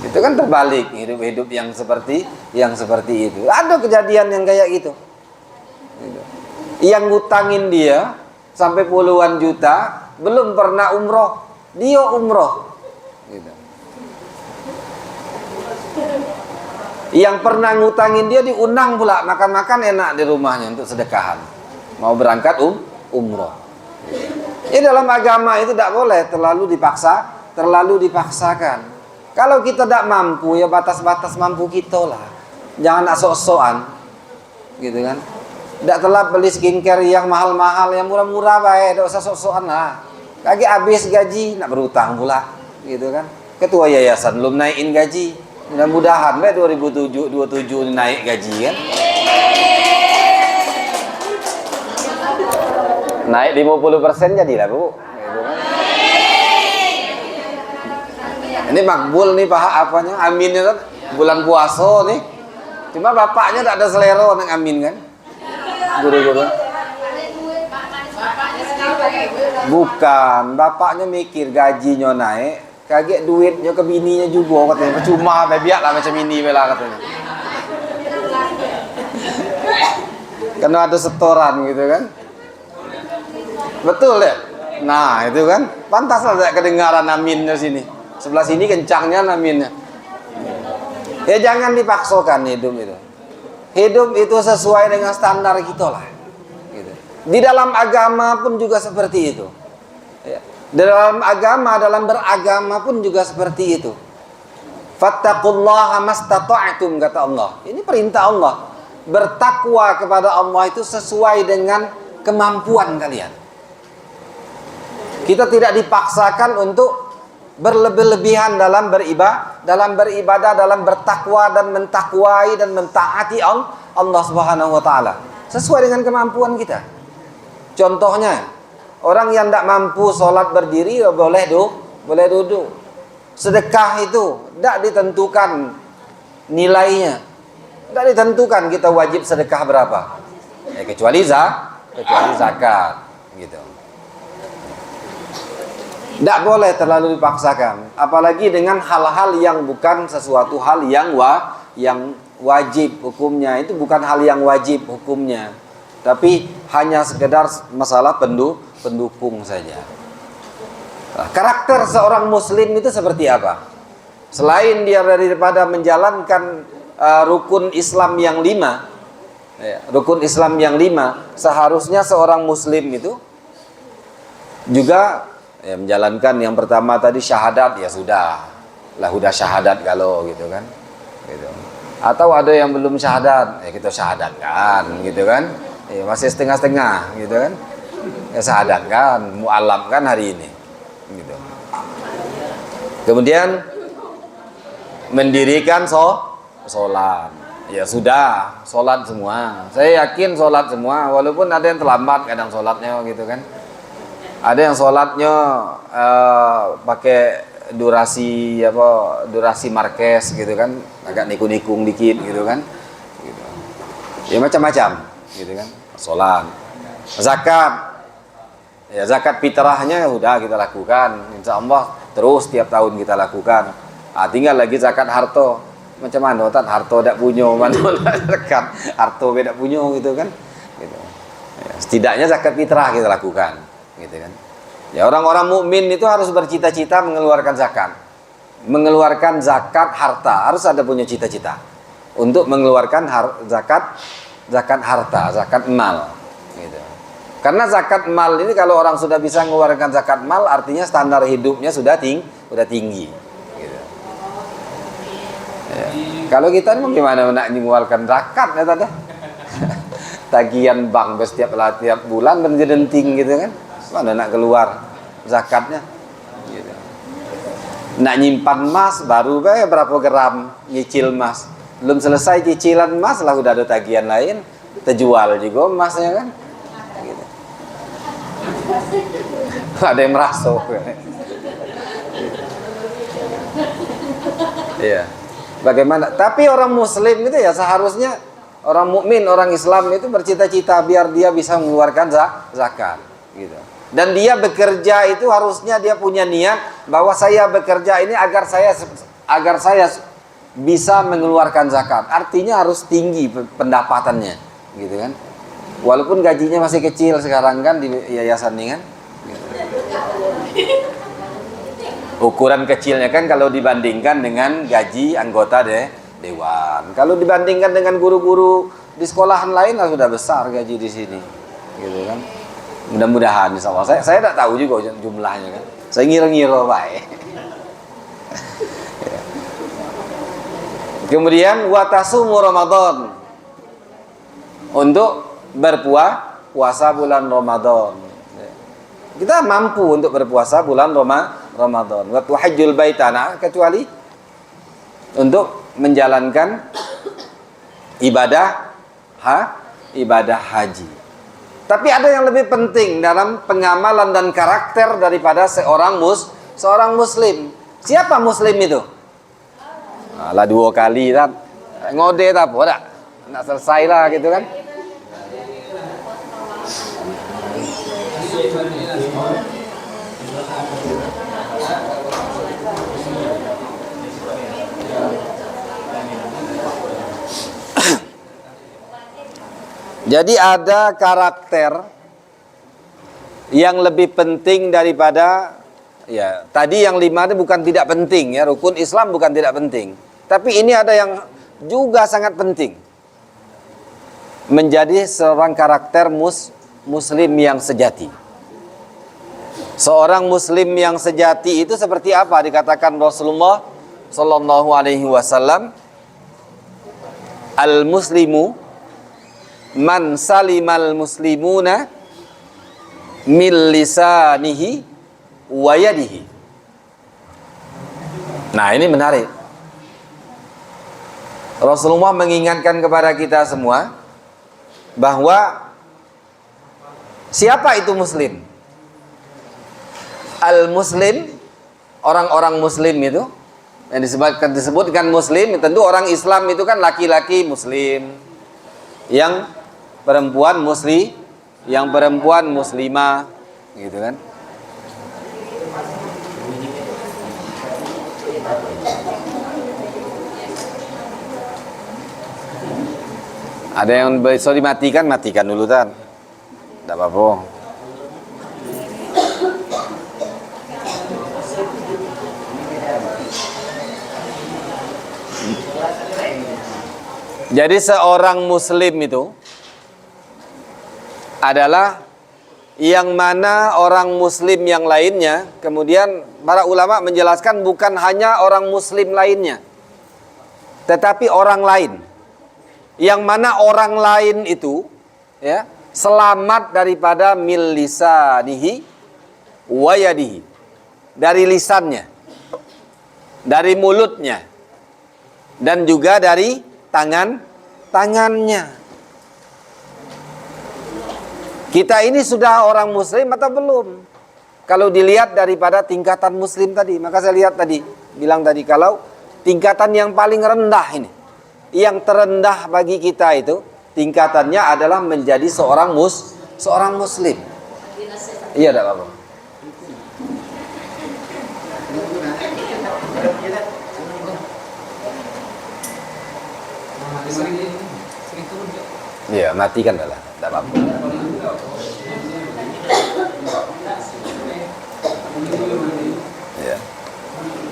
Speaker 2: Itu kan terbalik hidup-hidup yang seperti itu. Ada kejadian yang kayak gitu. Gitu. Yang ngutangin dia sampai puluhan juta belum pernah umroh, dia umroh. Gitu. Yang pernah ngutangin dia diundang pula makan-makan enak di rumahnya untuk sedekahan. Mau berangkat umroh. Ya dalam agama itu tidak boleh terlalu dipaksakan. Kalau kita tidak mampu, ya batas-batas mampu kita lah. Jangan sok-sokan, gitu kan? Tidak telah beli skincare yang mahal-mahal, yang murah-murah baik, tidak usah sok-sokan lah. Kaki habis gaji, nak berutang pula, gitu kan? Ketua yayasan belum naikin gaji, mudah-mudahan baik 2027 naik gaji kan? Naik 50% jadilah bu. Gitu kan? Ini makbul nih paha apanya, aminnya kan bulan puasa nih. Cuma bapaknya tak ada selera nang amin kan? Guru-guru. Bukan, bapaknya mikir gajinya naik, kaget duitnya ke bininya juga katanya. Cuma biarlah macam ini bela katanya. Karena ada setoran gitu kan? Betul ya? Nah itu kan pantaslah tidak kedengaran aminnya sini. Sebelah sini kencangnya aminnya. Ya jangan dipaksakan hidup itu. Hidup itu sesuai dengan standar kita lah. Gitu. Di dalam agama pun juga seperti itu. Ya. Dalam agama, dalam beragama pun juga seperti itu. Fattaqullaha mastata'tum kata Allah. Ini perintah Allah. Bertakwa kepada Allah itu sesuai dengan kemampuan kalian. Kita tidak dipaksakan untuk berlebih-lebihan dalam beribadah, dalam bertakwa dan mentakwai dan mentaati Allah Subhanahu wa taala sesuai dengan kemampuan kita. Contohnya, orang yang tidak mampu sholat berdiri boleh duduk. Sedekah itu tidak ditentukan nilainya. Tidak ditentukan kita wajib sedekah berapa. Ya, kecuali zakat gitu. Tidak boleh terlalu dipaksakan, apalagi dengan hal-hal yang bukan sesuatu hal yang wajib hukumnya. Itu bukan hal yang wajib hukumnya, tapi hanya sekedar masalah pendukung saja. Nah, karakter seorang muslim itu seperti apa? Selain dia daripada menjalankan rukun Islam yang 5, rukun Islam yang 5, seharusnya seorang muslim itu juga ya, menjalankan yang pertama tadi syahadat, ya sudah syahadat kalau gitu kan, gitu. Atau ada yang belum syahadat, ya kita syahadatkan gitu kan, ya, masih setengah-setengah gitu kan, ya syahadatkan, mu'allamkan hari ini gitu. Kemudian mendirikan sholat, ya sudah sholat semua. Saya yakin sholat semua, walaupun ada yang terlambat kadang sholatnya gitu kan. Ada yang sholatnya pakai durasi Marquez gitu kan, agak nikung-nikung dikit gitu kan, gitu. Ya macam-macam gitu kan. Sholat, zakat fitrahnya udah kita lakukan, insya Allah terus tiap tahun kita lakukan. Tinggal lagi zakat harta, macam mana harta tidak punya, mana zakat harta tidak punya gitu kan, gitu. Ya, setidaknya zakat fitrah kita lakukan. Gitu kan. Ya, orang-orang mukmin itu harus bercita-cita mengeluarkan zakat harta, harus ada punya cita-cita untuk mengeluarkan zakat harta, zakat mal gitu. Karena zakat mal ini kalau orang sudah bisa mengeluarkan zakat mal, artinya standar hidupnya sudah tinggi gitu. Ya. Kalau kita ini gimana nak mengeluarkan zakat ya tadi? Tagihan bank setiap bulan menjadi denting gitu kan. Mana nak keluar zakatnya gitu. Nak nyimpan emas baru berapa gram nyicil emas. Belum selesai cicilan emas lah udah ada tagihan lain. Terjual juga emasnya kan. Gitu. Ada yang merasuk. Iya. Bagaimana? Tapi orang muslim itu ya seharusnya orang mukmin, orang Islam itu bercita-cita biar dia bisa mengeluarkan zakat gitu. Dan dia bekerja itu harusnya dia punya niat bahwa saya bekerja ini agar saya bisa mengeluarkan zakat. Artinya harus tinggi pendapatannya, gitu kan? Walaupun gajinya masih kecil sekarang kan di yayasan ini kan. Gitu. Ukuran kecilnya kan kalau dibandingkan dengan gaji anggota dewan. Kalau dibandingkan dengan guru-guru di sekolahan lain lah sudah besar gaji di sini, gitu kan? Mudah-mudahan insya Allah. Saya tidak tahu juga jumlahnya kan. Saya ngira-ngira baik. Kemudian watasumu Ramadan, untuk berpuasa bulan Ramadan. Kita mampu untuk berpuasa bulan Ramadan. Wa tuhajjul baitana, kecuali untuk menjalankan ibadah haji. Tapi ada yang lebih penting dalam pengamalan dan karakter daripada seorang muslim. Siapa muslim itu? Lah 2 kali kan ngode tak apa, nak selesai lah gitu kan. Jadi ada karakter yang lebih penting daripada ya tadi yang 5 itu bukan tidak penting ya, rukun Islam bukan tidak penting. Tapi ini ada yang juga sangat penting. Menjadi seorang karakter muslim yang sejati. Seorang muslim yang sejati itu seperti apa dikatakan Rasulullah sallallahu alaihi wasallam, al-muslimu man salimal muslimuna min lisanihi wa yadihi. Nah, ini menarik. Rasulullah mengingatkan kepada kita semua bahwa siapa itu muslim? Al-muslim, orang-orang muslim itu yang disebutkan muslim, tentu orang Islam itu kan laki-laki muslim, yang perempuan muslimah, gitu kan. Ada yang bisa dimatikan, matikan dulu kan. Tidak apa-apa. Jadi seorang muslim itu adalah yang mana orang muslim yang lainnya, kemudian para ulama menjelaskan bukan hanya orang muslim lainnya, tetapi orang lain. Yang mana orang lain itu ya selamat daripada mil lisanihi wa yadihi, dari lisannya, dari mulutnya, dan juga dari tangannya. Kita ini sudah orang muslim atau belum? Kalau dilihat daripada tingkatan muslim tadi, maka saya lihat tadi, bilang tadi kalau tingkatan yang paling rendah ini, yang terendah bagi kita itu tingkatannya adalah menjadi seorang muslim. Iya, tidak apa-apa. Iya, matikan dah lah, tidak apa-apa. Ya.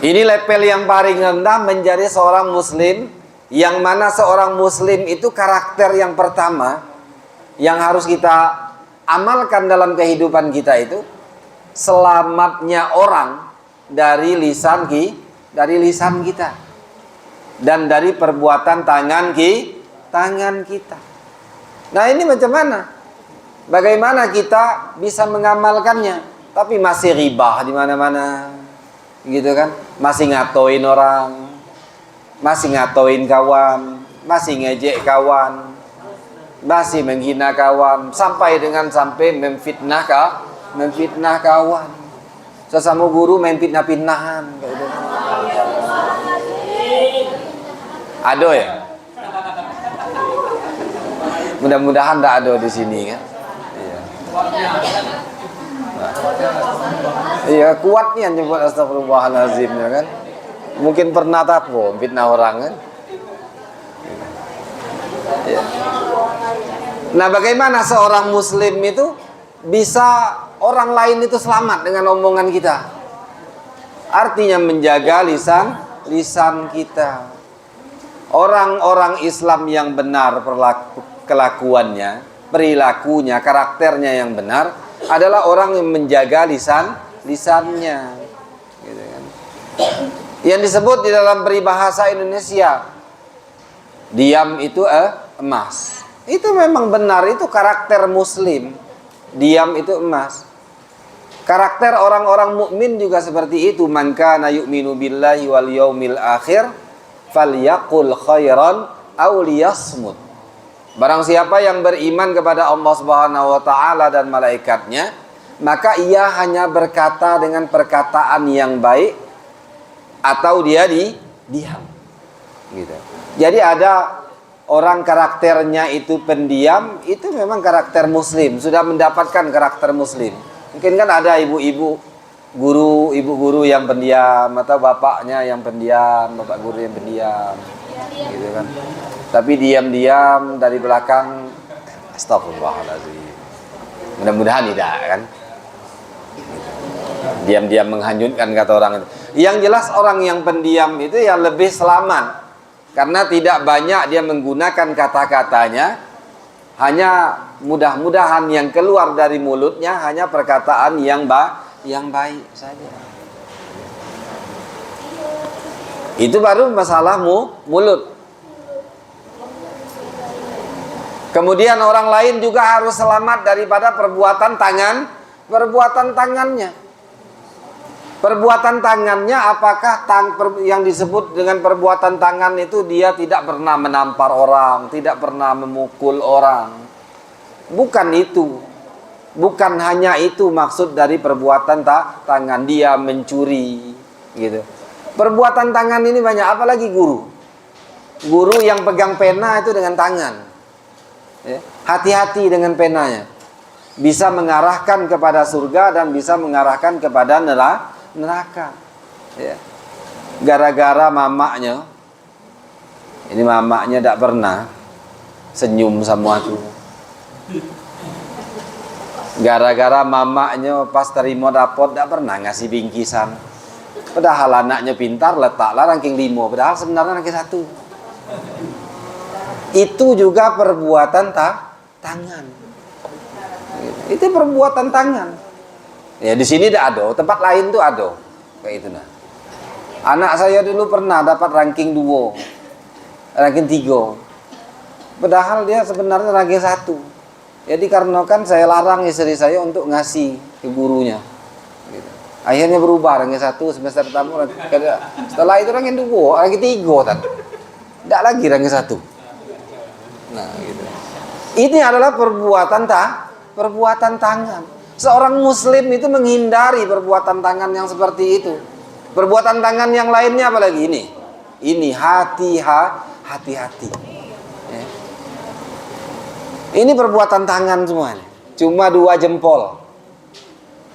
Speaker 2: Ini level yang paling rendah menjadi seorang muslim, yang mana seorang muslim itu karakter yang pertama yang harus kita amalkan dalam kehidupan kita itu selamatnya orang dari lisan kita dan dari perbuatan tangan kita. Nah, ini macam mana? Bagaimana kita bisa mengamalkannya? Tapi masih ribah di mana-mana. gitu kan, masih ngatoin orang, masih ngatoin kawan, masih ngejek kawan, masih menghina kawan, sampai memfitnah kawan. Sesama guru main fitnah-fitnahan kayak gitu. Ado ya? Mudah-mudahan tidak ada di sini kan. Iya. Iya, kuatnya nyebut astagfirullahalazim ya kan. Mungkin pernah tapo fitnah orang kan. Iya. Nah, bagaimana seorang muslim itu bisa orang lain itu selamat dengan omongan kita? Artinya menjaga lisan kita. Orang-orang Islam yang benar kelakuannya, perilakunya, karakternya yang benar adalah orang yang menjaga lisannya, gitu kan. Yang disebut di dalam peribahasa Indonesia, diam itu emas. Itu memang benar, itu karakter muslim. Diam itu emas. Karakter orang-orang mukmin juga seperti itu. Man kana yu'minu billahi wal yaumil akhir falyaqul khairan aw liyasmut. Barang siapa yang beriman kepada Allah Subhanahu wa taala dan malaikatnya, maka ia hanya berkata dengan perkataan yang baik atau dia diam. Gitu. Jadi ada orang karakternya itu pendiam, itu memang karakter muslim, sudah mendapatkan karakter muslim. Mungkin kan ada ibu guru yang pendiam, atau bapaknya yang pendiam, bapak guru yang pendiam, gitu kan. Tapi diam-diam dari belakang, astagfirullahaladzim. Mudah-mudahan tidak kan. Diam-diam menghanyutkan kata orang itu. Yang jelas orang yang pendiam itu yang lebih selamat, karena tidak banyak dia menggunakan kata-katanya. Hanya mudah-mudahan yang keluar dari mulutnya hanya perkataan yang baik saja. Itu baru masalah mulut. Kemudian orang lain juga harus selamat daripada perbuatan tangannya. Perbuatan tangannya, apakah yang disebut dengan perbuatan tangan itu dia tidak pernah menampar orang, tidak pernah memukul orang. Bukan itu. Bukan hanya itu maksud dari perbuatan tangan. Dia mencuri, gitu. Perbuatan tangan ini banyak, apalagi guru. Guru yang pegang pena itu dengan tangan. Ya, hati-hati dengan penanya. Bisa mengarahkan kepada surga dan bisa mengarahkan kepada neraka. Ya. Gara-gara mamaknya, ini mamaknya tidak pernah senyum sama aku. Gara-gara mamaknya pas terima rapot tidak pernah ngasih bingkisan. Padahal anaknya pintar, letaklah ranking 5, padahal sebenarnya ranking 1. Itu juga perbuatan tangan. Itu perbuatan tangan. Ya di sini tidak ada, tempat lain tuh ada. Kayak itu nah. Anak saya dulu pernah dapat ranking 2, ranking 3. Padahal dia sebenarnya ranking 1. Jadi karena kan saya larang istri saya untuk ngasih ke gurunya. Gitu. Akhirnya berubah ranking 1 semester pertama. Setelah itu ranking 2, ranking 3 tadi. Tidak lagi ranking 1. Nah, gitu. Ini adalah perbuatan tangan. Seorang muslim itu menghindari perbuatan tangan yang seperti itu. Perbuatan tangan yang lainnya apalagi ini? Ini hati-hati. Ya. Ini perbuatan tangan semuanya. Cuma 2 jempol.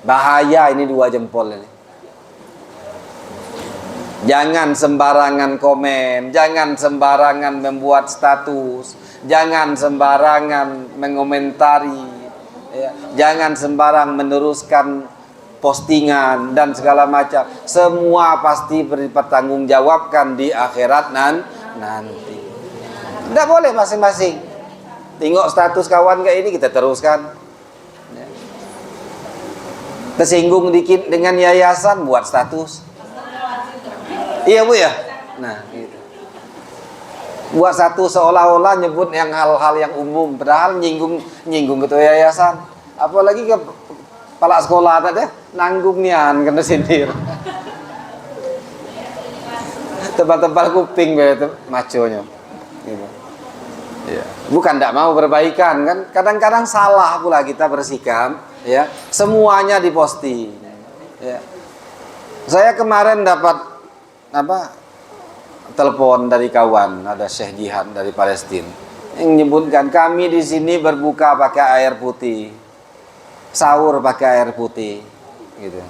Speaker 2: Bahaya ini 2 jempol ini. Jangan sembarangan komen, jangan sembarangan membuat status, jangan sembarangan mengomentari, ya. Jangan sembarang meneruskan postingan dan segala macam. Semua pasti dipertanggungjawabkan di akhirat nanti. Tidak boleh masing-masing. Tengok status kawan kayak ini kita teruskan. Ya. Tersinggung dikit dengan yayasan buat status. Iya Bu ya. Nah, gitu. Buat satu seolah-olah nyebut yang hal-hal yang umum, padahal nyinggung ketua yayasan. Apalagi ke kepala sekolah tadi nanggung nian kena sindir. tebal-tebal kuping begitu maconya. Gitu. Ya. Bukan tidak mau berbaikan kan? Kadang-kadang salah pula kita bersikap, ya. Semuanya diposting. Ya. Saya kemarin dapat telepon dari kawan, ada Syekh Jihad dari Palestina yang menyebutkan kami di sini berbuka pakai air putih, sahur pakai air putih, gitu.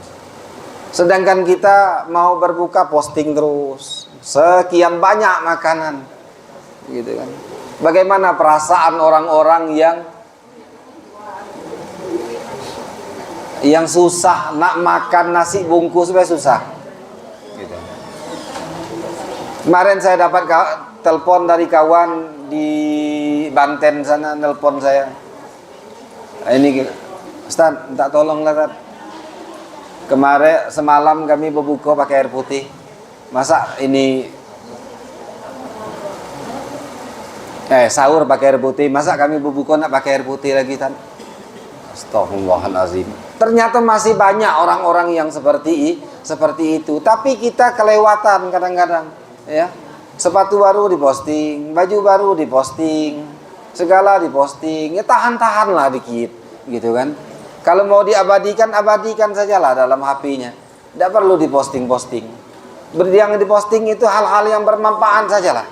Speaker 2: Sedangkan kita mau berbuka posting terus, sekian banyak makanan, gitu kan. Bagaimana perasaan orang-orang yang susah nak makan nasi bungkus supaya susah. Gitu. Kemarin saya dapat telepon dari kawan di Banten sana, nelpon saya. Ini Ustaz, minta tolong lah Ustaz. Kemarin semalam kami berbuka pakai air putih. Masa ini sahur pakai air putih, masa kami berbuka nak pakai air putih lagi kan? Astaghfirullahalazim. Ternyata masih banyak orang-orang yang seperti itu, tapi kita kelewatan kadang-kadang, ya. Sepatu baru diposting, baju baru diposting, segala diposting. Ya tahan-tahanlah dikit, gitu kan? Kalau mau diabadikan, abadikan sajalah dalam HP-nya. Tidak perlu diposting-posting. Yang diposting itu hal-hal yang bermanfaat sajalah.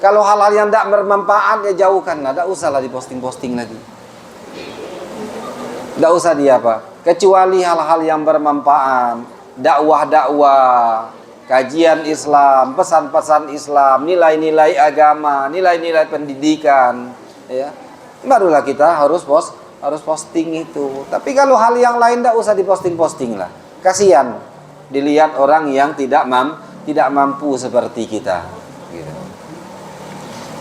Speaker 2: Kalau hal-hal yang tidak bermanfaat ya jauhkanlah, tidak usahlah diposting-posting lagi. Tidak usah kecuali hal-hal yang bermanfaat, dakwah-dakwah, kajian Islam, pesan-pesan Islam, nilai-nilai agama, nilai-nilai pendidikan, ya. Barulah kita harus posting itu. Tapi kalau hal yang lain tidak usah diposting-posting lah. Kasihan dilihat orang yang tidak mampu seperti kita. Gitu.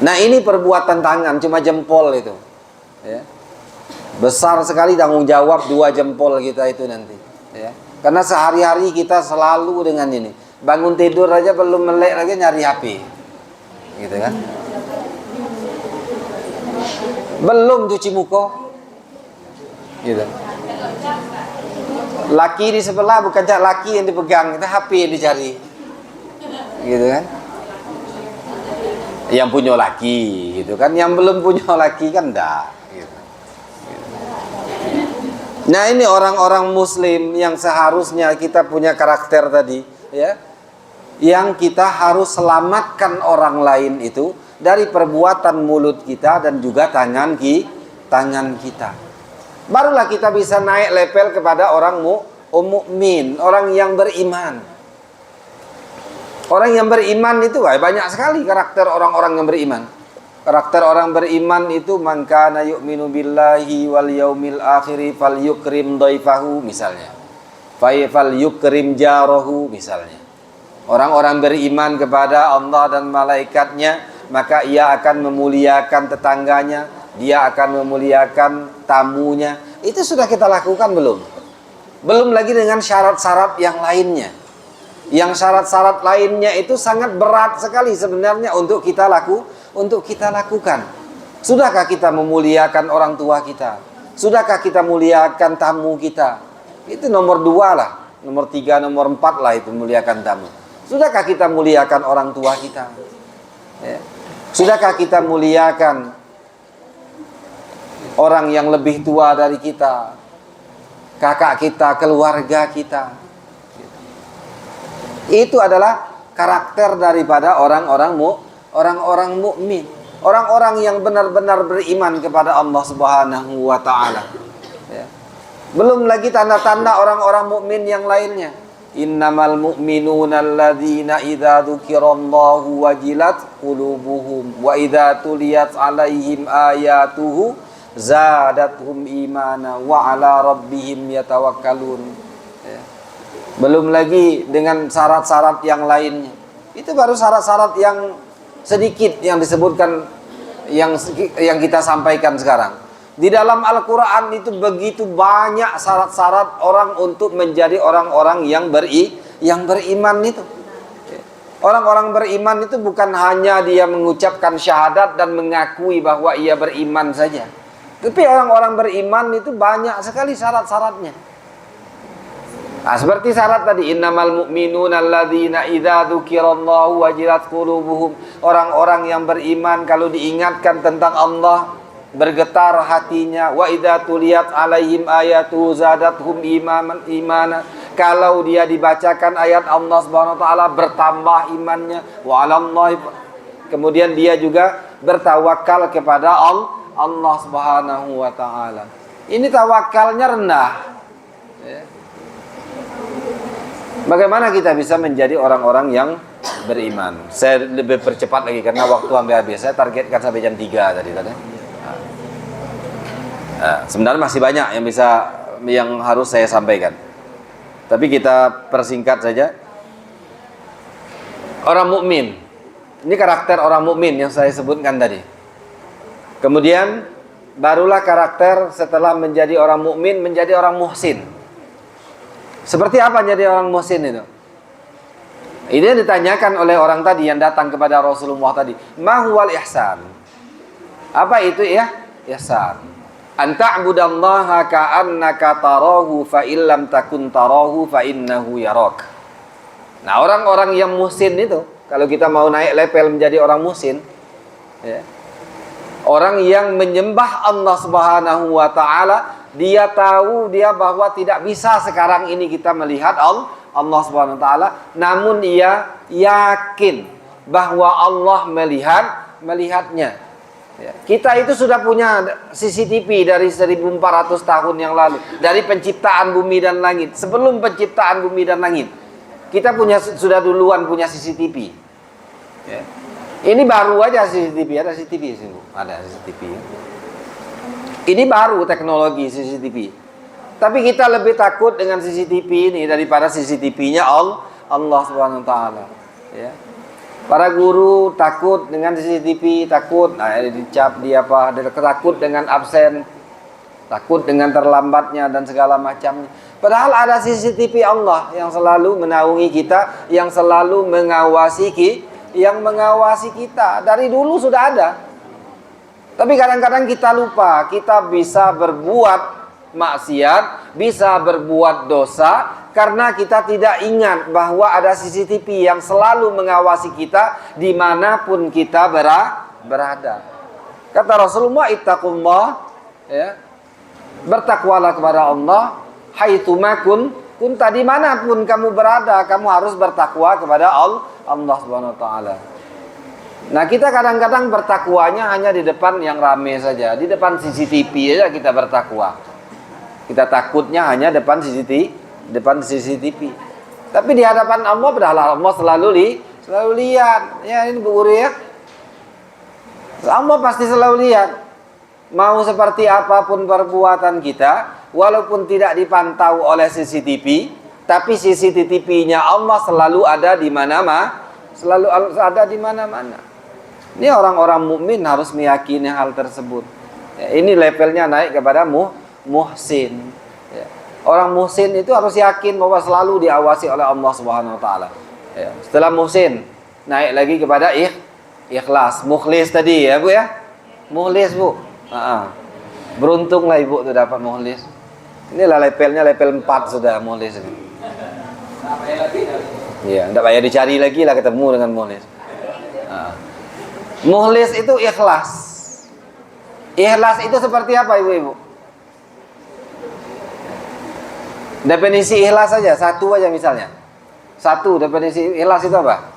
Speaker 2: Nah ini perbuatan tangan, cuma jempol itu, ya. Besar sekali tanggung jawab 2 jempol kita itu nanti, ya. Karena sehari-hari kita selalu dengan ini. Bangun tidur aja belum melek lagi nyari HP, gitu kan. Belum cuci muka, gitu. Laki di sebelah bukan laki yang dipegang, kita HP yang dicari, gitu kan. Yang punya laki, gitu kan. Yang belum punya laki kan enggak, gitu. Nah ini orang-orang muslim yang seharusnya kita punya karakter tadi, ya, yang kita harus selamatkan orang lain itu dari perbuatan mulut kita dan juga tangan kita. Barulah kita bisa naik level kepada orang mukmin, orang yang beriman. Orang yang beriman itu banyak sekali karakter orang-orang yang beriman. Karakter orang beriman itu man kana yu'minu billahi wal yaumil akhiri falyukrim dhaifahu misalnya. Falyukrim jarahu misalnya. Orang-orang beriman kepada Allah dan malaikatnya, maka ia akan memuliakan tetangganya, dia akan memuliakan tamunya. Itu sudah kita lakukan belum? Belum lagi dengan syarat-syarat yang lainnya. Yang syarat-syarat lainnya itu sangat berat sekali sebenarnya untuk kita lakukan. Sudahkah kita memuliakan orang tua kita? Sudahkah kita muliakan tamu kita? Itu nomor 2 lah. Nomor 3, nomor 4 lah itu muliakan tamu. Sudahkah kita muliakan orang tua kita? Ya. Sudahkah kita muliakan orang yang lebih tua dari kita? Kakak kita, keluarga kita. Itu adalah karakter daripada orang-orang mukmin, orang-orang yang benar-benar beriman kepada Allah Subhanahu wa taala. Ya. Belum lagi tanda-tanda orang-orang mukmin yang lainnya. Innamal mu'minuna alladzina idza dzukirallahu wajilat qulubuhum wa idza tuliyat 'alaihim ayatuhu zadatuhum imana wa 'ala rabbihim yatawakkalun. Ya. Belum lagi dengan syarat-syarat yang lainnya. Itu baru syarat-syarat yang sedikit yang disebutkan, yang kita sampaikan sekarang. Di dalam Al-Quran itu begitu banyak syarat-syarat orang untuk menjadi orang-orang yang beriman itu. Orang-orang beriman itu bukan hanya dia mengucapkan syahadat dan mengakui bahwa ia beriman saja. Tapi orang-orang beriman itu banyak sekali syarat-syaratnya. Nah, seperti syarat tadi, innamal mu'minuna alladzina idza dzukirallahu wajilat qulubuhum. Orang-orang yang beriman kalau diingatkan tentang Allah bergetar hatinya. Wa idza tuliyat alaihim ayatu zadathum imana. Kalau dia dibacakan ayat Allah Subhanahu wa taala bertambah imannya. Wa 'alallahi, kemudian dia juga bertawakal kepada Allah Subhanahu wa taala. Ini tawakalnya rendah. Ya. Bagaimana kita bisa menjadi orang-orang yang beriman? Saya lebih percepat lagi karena waktu hampir habis. Saya targetkan sampai jam 3 tadi. Sebenarnya masih banyak yang harus saya sampaikan. Tapi kita persingkat saja. Orang mukmin. Ini karakter orang mukmin yang saya sebutkan tadi. Kemudian barulah karakter setelah menjadi orang mukmin menjadi orang muhsin. Seperti apa jadi orang muhsin itu? Ini ditanyakan oleh orang tadi yang datang kepada Rasulullah tadi. Ma huwal ihsan? Apa itu ya? Ihsan. An ta'budallaha ka'annaka tarahu fa illam takun tarahu fa innahu yarak. Nah, orang-orang yang muhsin itu, kalau kita mau naik level menjadi orang muhsin, ya, orang yang menyembah Allah Subhanahu wa taala, dia tahu bahwa tidak bisa sekarang ini kita melihat Allah Subhanahu wa taala, namun ia yakin bahwa Allah melihatnya. Ya. Kita itu sudah punya CCTV dari 1400 tahun yang lalu, dari penciptaan bumi dan langit. Sebelum penciptaan bumi dan langit, kita sudah duluan punya CCTV. Ya. Ini baru aja CCTV, ada CCTV sih, Bu. Ada CCTV. Ini baru teknologi CCTV. Tapi kita lebih takut dengan CCTV ini daripada CCTV-nya Allah Subhanahu wa taala. Ya. Para guru takut dengan CCTV, takut dicap takut dengan absen, takut dengan terlambatnya dan segala macamnya. Padahal ada CCTV Allah yang selalu menaungi kita, yang selalu mengawasi kita. Dari dulu sudah ada. Tapi kadang-kadang kita lupa, kita bisa berbuat maksiat, bisa berbuat dosa, karena kita tidak ingat bahwa ada CCTV yang selalu mengawasi kita dimanapun kita berada. Kata Rasulullah, ittaqullah, ya, bertakwalah kepada Allah, haitsumakun kunta, dimanapun kamu berada, kamu harus bertakwa kepada Allah Subhanahu wa taala. Nah, kita kadang-kadang bertakwanya hanya di depan yang rame saja, di depan CCTV aja kita bertakwa. Kita takutnya hanya depan CCTV. Tapi di hadapan Allah, padahal Allah selalu lihat. Ya, ini Bu Guru ya. Allah pasti selalu lihat. Mau seperti apapun perbuatan kita, walaupun tidak dipantau oleh CCTV, tapi CCTV-nya Allah selalu ada di mana-mana. Selalu ada di mana-mana. Ini orang-orang mukmin harus meyakini hal tersebut. Ya, ini levelnya naik kepada muhsin. Ya. Orang muhsin itu harus yakin bahwa selalu diawasi oleh Allah Subhanahu wa taala. Ya. Setelah muhsin, naik lagi kepada ikhlas, mukhlis tadi ya, Bu ya. Mukhlis, Bu. Beruntunglah Ibu tuh dapat mukhlis. Inilah levelnya level 4 sudah mukhlis ini. Iya, enggak payah dicari lagi lah ketemu dengan mukhlis. Mukhlis itu ikhlas. Ikhlas itu seperti apa Ibu-ibu? Definisi ikhlas saja, satu aja misalnya. Satu definisi ikhlas itu apa?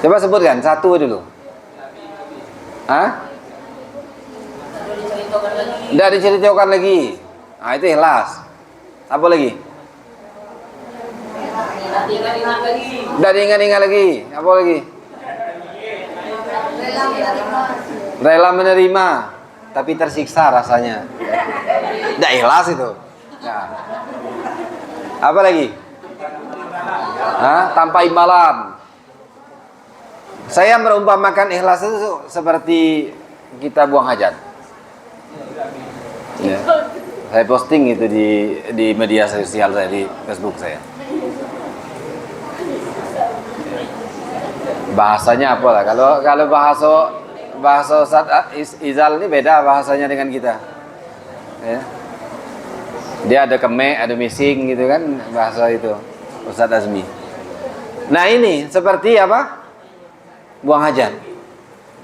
Speaker 2: Coba sebutkan, satu dulu. Hah? Tidak diceritakan lagi. Nah, itu ikhlas. Apa lagi? Tidak diingat-ingat lagi. Apa lagi? Rela menerima, tapi tersiksa rasanya. Tidak ikhlas itu. Nah. Apa lagi? Tanpa imbalan. Saya merumpamakan ikhlas itu seperti kita buang hajat. Ya. Saya posting itu di media sosial saya, di Facebook saya. Bahasanya apalah? Kalau bahasa Ustaz Izal ini beda bahasanya dengan kita. Ya. Dia ada kemek, ada missing gitu kan bahasa itu Ustadz Azmi. Nah ini seperti apa? Buang hajat.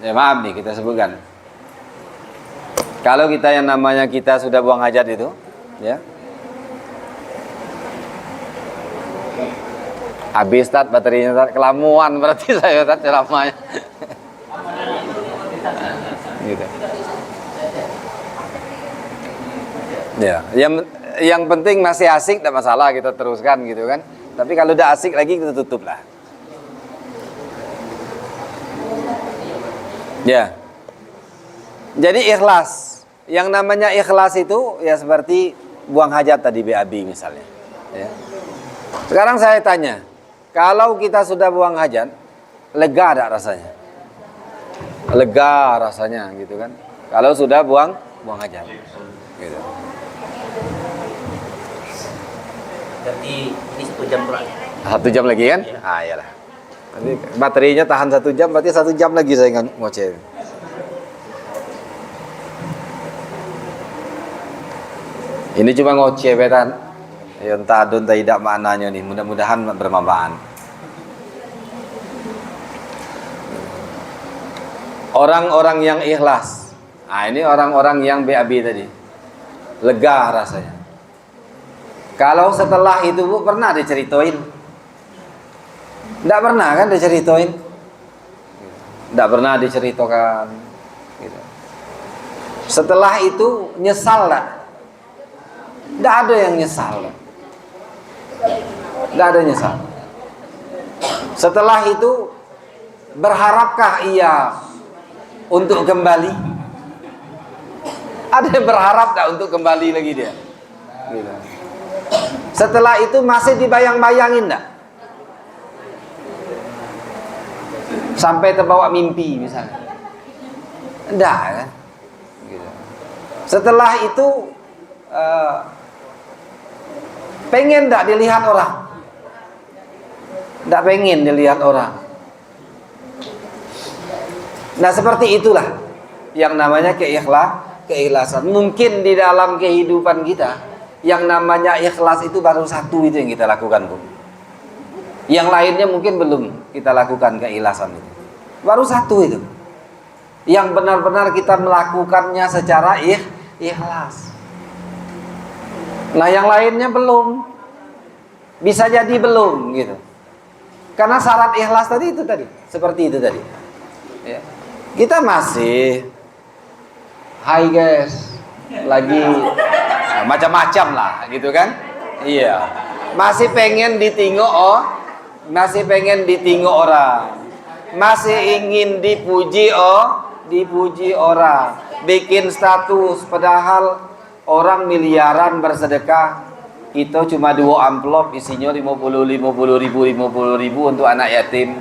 Speaker 2: Ya maaf nih kita sebutkan. Kalau kita yang namanya kita sudah buang hajat itu, ya. Habis tat baterinya tat kelamuan berarti saya tat ceramahnya. Gitu. Ya, yang penting masih asik tidak masalah kita teruskan gitu kan. Tapi kalau udah asik lagi kita tutup lah. Ya. Jadi ikhlas. Yang namanya ikhlas itu ya seperti buang hajat tadi BAB misalnya. Ya. Sekarang saya tanya, kalau kita sudah buang hajat, lega ada rasanya? Lega rasanya gitu kan. Kalau sudah buang hajat. Gitu.
Speaker 3: Berarti ini 1 jam pula.
Speaker 2: 1 jam lagi kan? Ya. Ah iyalah. Nanti baterainya tahan 1 jam, berarti 1 jam lagi saya ngoceh. Ini cuma ngoceh betan. Ya entah adun tidak maknanya nih. Mudah-mudahan bermanfaat. Orang-orang yang ikhlas. Nah, ini orang-orang yang BAB tadi. Lega rasanya. Kalau setelah itu Bu pernah diceritain? Tidak pernah kan diceritain? Tidak pernah diceritakan. Gitu. Setelah itu nyesal tak? Tidak ada yang nyesal. Tidak ada nyesal. Setelah itu berharapkah ia untuk kembali? Ada yang berharap tak untuk kembali lagi dia? Gitu. Setelah itu masih dibayang-bayangin tak? Sampai terbawa mimpi misalnya? Tidak kan? Gitu. Setelah itu pengen tak dilihat orang? Tidak pengen dilihat orang. Nah seperti itulah yang namanya keikhlasan. Mungkin di dalam kehidupan kita yang namanya ikhlas itu baru satu itu yang kita lakukan Bu. Yang lainnya mungkin belum kita lakukan keikhlasan itu. Baru satu itu. Yang benar-benar kita melakukannya secara ikhlas. Nah yang lainnya belum. Bisa jadi belum gitu. Karena syarat ikhlas tadi itu tadi. Seperti itu tadi ya. Kita masih hai guys, lagi macam-macam lah gitu kan. Iya. Masih pengen ditingok masih pengen ditingok orang. Masih ingin dipuji orang. Bikin status padahal orang miliaran bersedekah, kita cuma 2 amplop isinya 50 ribu untuk anak yatim.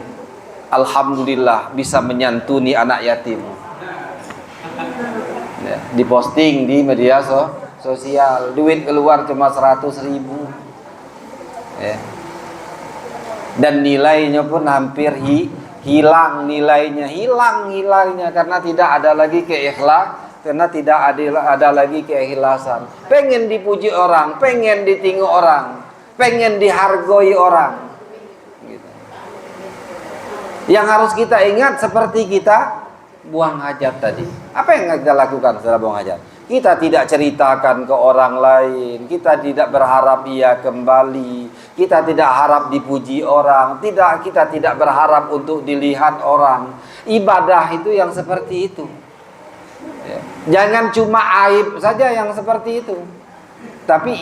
Speaker 2: Alhamdulillah bisa menyantuni anak yatim. Ya, diposting di media sosial, duit keluar cuma 100 ribu. Ya. Dan nilainya pun hampir hilang nilainya karena tidak ada lagi karena tidak ada lagi keikhlasan. Pengen dipuji orang, pengen ditinggal orang, pengen dihargai orang. Gitu. Yang harus kita ingat seperti kita buang hajat tadi. Apa yang kita lakukan setelah buang hajat? Kita tidak ceritakan ke orang lain, kita tidak berharap ia kembali, kita tidak harap dipuji orang, kita tidak berharap untuk dilihat orang. Ibadah itu yang seperti itu. Ya. Jangan cuma aib saja yang seperti itu, tapi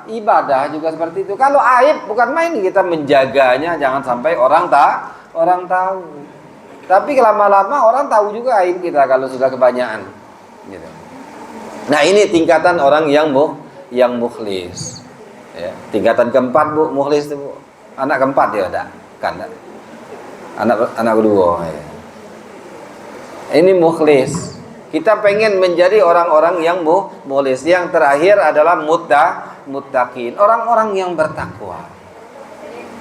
Speaker 2: ibadah juga seperti itu. Kalau aib bukan main, kita menjaganya jangan sampai orang tahu. Tapi lama-lama orang tahu juga aib kita kalau sudah kebanyakan. Gitu. Nah ini tingkatan orang yang mukhlis. Ya. Tingkatan keempat Bu, mukhlis itu Bu. Anak keempat ya ada, kan? Anak kedua. Ya. Ini mukhlis. Kita pengen menjadi orang-orang yang mukhlis. Yang terakhir adalah muttaqin, orang-orang yang bertakwa.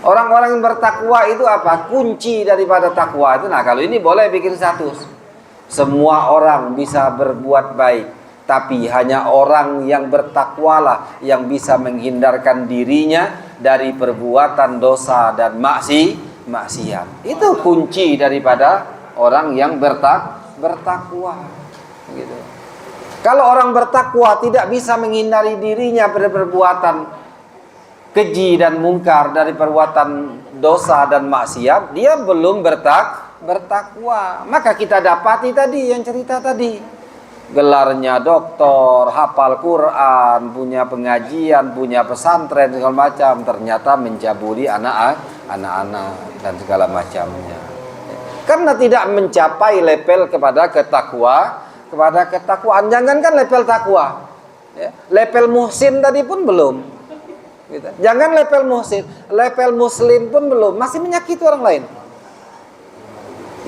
Speaker 2: Orang-orang yang bertakwa itu apa? Kunci daripada takwa itu. Nah kalau ini boleh bikin status. Semua orang bisa berbuat baik Tapi hanya orang yang bertakwalah yang bisa menghindarkan dirinya dari perbuatan dosa dan maksiat. Itu kunci daripada orang yang bertakwa. Gitu. Kalau orang bertakwa tidak bisa menghindari dirinya dari perbuatan keji dan mungkar, dari perbuatan dosa dan maksiat, dia belum bertakwa. Maka kita dapati tadi yang cerita tadi. Gelarnya doktor, hafal Quran, punya pengajian, punya pesantren segala macam, ternyata mencabuli anak-anak dan segala macamnya. Karena tidak mencapai level kepada ketakwaan. Jangankan level takwa, ya, level muhsin tadi pun belum. Gitu. Jangan level muhsin, level muslim pun belum, masih menyakiti orang lain.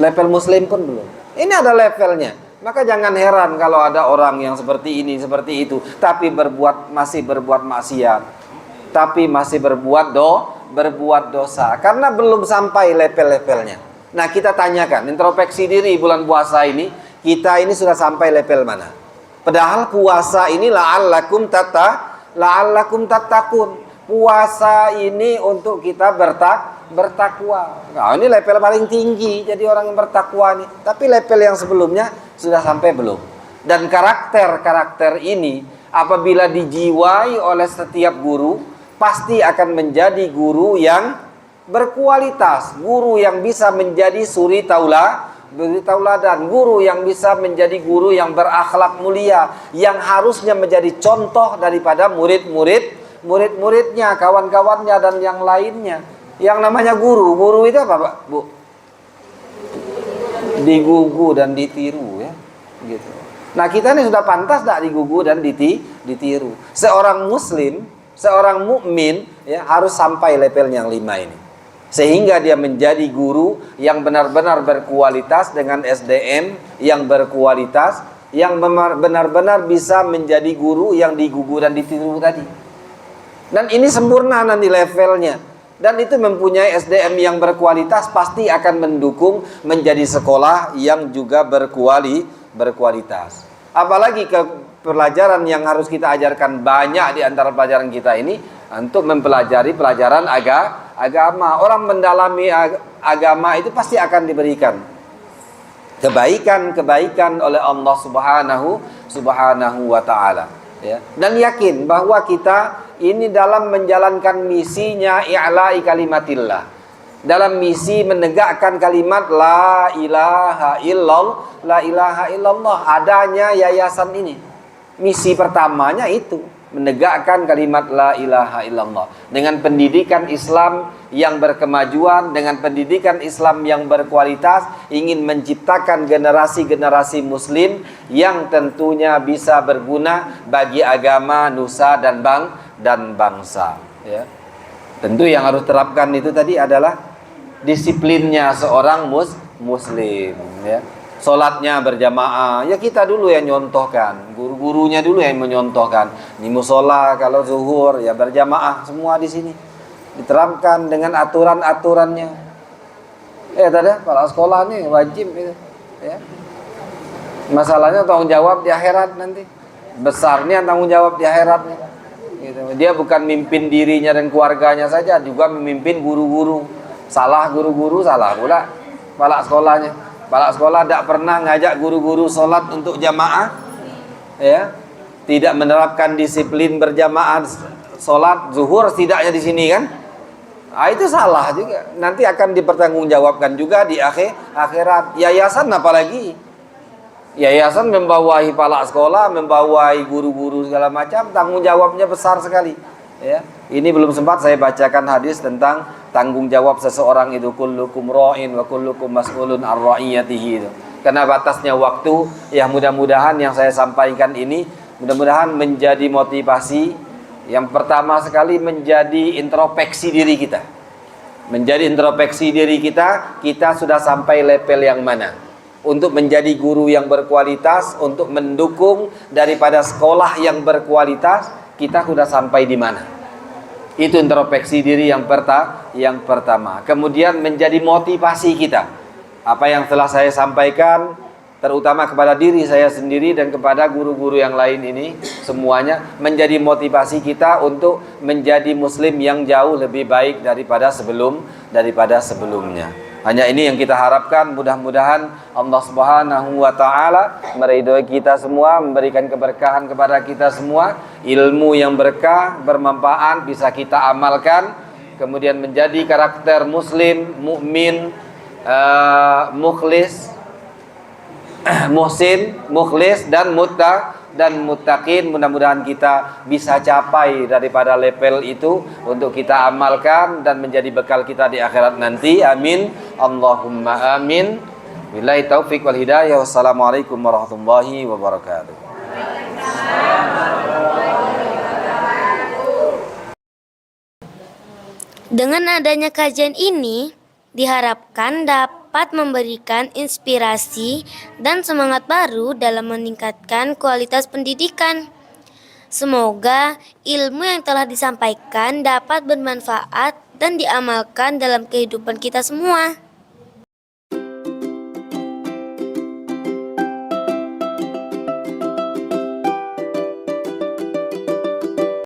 Speaker 2: Level muslim pun belum. Ini ada levelnya. Maka jangan heran kalau ada orang yang seperti ini, seperti itu, tapi masih berbuat maksiat, tapi masih berbuat dosa, karena belum sampai level-levelnya. Nah, kita tanyakan, introspeksi diri bulan puasa ini, kita ini sudah sampai level mana? Padahal puasa ini la'allakum tattaqun. Puasa ini untuk kita bertakwa. Nah, ini level paling tinggi jadi orang yang bertakwa nih. Tapi level yang sebelumnya sudah sampai belum? Dan karakter ini apabila dijiwai oleh setiap guru, pasti akan menjadi guru yang berkualitas, guru yang bisa menjadi suri tauladan, guru yang bisa menjadi guru yang berakhlak mulia, yang harusnya menjadi contoh daripada murid-muridnya, kawan-kawannya dan yang lainnya. Yang namanya guru itu apa, Pak? Bu? Digugu dan ditiru, ya. Gitu. Nah, kita ini sudah pantas tak digugu dan ditiru. Seorang muslim, seorang mukmin, ya, harus sampai level yang 5 ini. Sehingga dia menjadi guru yang benar-benar berkualitas dengan SDM yang berkualitas, yang benar-benar bisa menjadi guru yang digugu dan ditiru tadi. Dan ini sempurna nanti levelnya. Dan itu mempunyai SDM yang berkualitas, pasti akan mendukung menjadi sekolah yang juga berkualitas. Apalagi ke pelajaran yang harus kita ajarkan banyak di antara pelajaran kita ini untuk mempelajari pelajaran agama. Orang mendalami agama itu pasti akan diberikan kebaikan oleh Allah Subhanahu wa ta'ala, ya. Dan yakin bahwa kita ini dalam menjalankan misinya i'la'i kalimatillah, dalam misi menegakkan kalimat la ilaha illallah. Adanya yayasan ini, misi pertamanya itu menegakkan kalimat la ilaha illallah dengan pendidikan Islam yang berkemajuan, dengan pendidikan Islam yang berkualitas, ingin menciptakan generasi-generasi muslim yang tentunya bisa berguna bagi agama, nusa dan bangsa, ya. Tentu yang harus terapkan itu tadi adalah disiplinnya seorang muslim, ya. Sholatnya berjamaah, ya kita dulu yang nyontohkan, guru-gurunya dulu yang menyontohkan. Di musola kalau zuhur ya berjamaah semua di sini, diterapkan dengan aturan-aturannya. Tadi kepala sekolah nih wajib itu, ya. Masalahnya tanggung jawab di akhirat nanti, besarnya tanggung jawab di akhiratnya. Gitu. Dia bukan mimpin dirinya dan keluarganya saja, juga memimpin guru-guru. Salah guru-guru, salah pula kepala sekolahnya. Kepala sekolah tidak pernah ngajak guru-guru sholat untuk jamaah, ya, tidak menerapkan disiplin berjamaah sholat zuhur setidaknya di sini kan, itu salah juga. Nanti akan dipertanggungjawabkan juga di akhirat. Yayasan apalagi, yayasan membawahi kepala sekolah, membawahi guru-guru segala macam, tanggung jawabnya besar sekali, ya. Ini belum sempat saya bacakan hadis tentang tanggung jawab seseorang itu, kullukum ra'in wa kullukum mas'ulun ar ra'iyatihi itu. Karena batasnya waktu, ya mudah-mudahan yang saya sampaikan ini mudah-mudahan menjadi motivasi. Yang pertama sekali menjadi introspeksi diri kita. Menjadi introspeksi diri kita sudah sampai level yang mana? Untuk menjadi guru yang berkualitas, untuk mendukung daripada sekolah yang berkualitas, kita sudah sampai di mana? Itu introspeksi diri yang pertama. Kemudian menjadi motivasi kita. Apa yang telah saya sampaikan, terutama kepada diri saya sendiri dan kepada guru-guru yang lain ini semuanya menjadi motivasi kita untuk menjadi muslim yang jauh lebih baik daripada sebelumnya. Hanya ini yang kita harapkan, mudah-mudahan Allah Subhanahu wa taala meridhoi kita semua, memberikan keberkahan kepada kita semua, ilmu yang berkah, bermanfaat bisa kita amalkan, kemudian menjadi karakter muslim, mukmin, mukhlis, muhsin, mukhlis dan muttaqin. Mudah-mudahan kita bisa capai daripada level itu untuk kita amalkan dan menjadi bekal kita di akhirat nanti. Amin. Allahumma amin. Billahi taufik wal hidayah. Wassalamualaikum warahmatullahi wabarakatuh.
Speaker 1: Dengan adanya kajian ini, diharapkan dapat memberikan inspirasi dan semangat baru dalam meningkatkan kualitas pendidikan. Semoga ilmu yang telah disampaikan dapat bermanfaat dan diamalkan dalam kehidupan kita semua.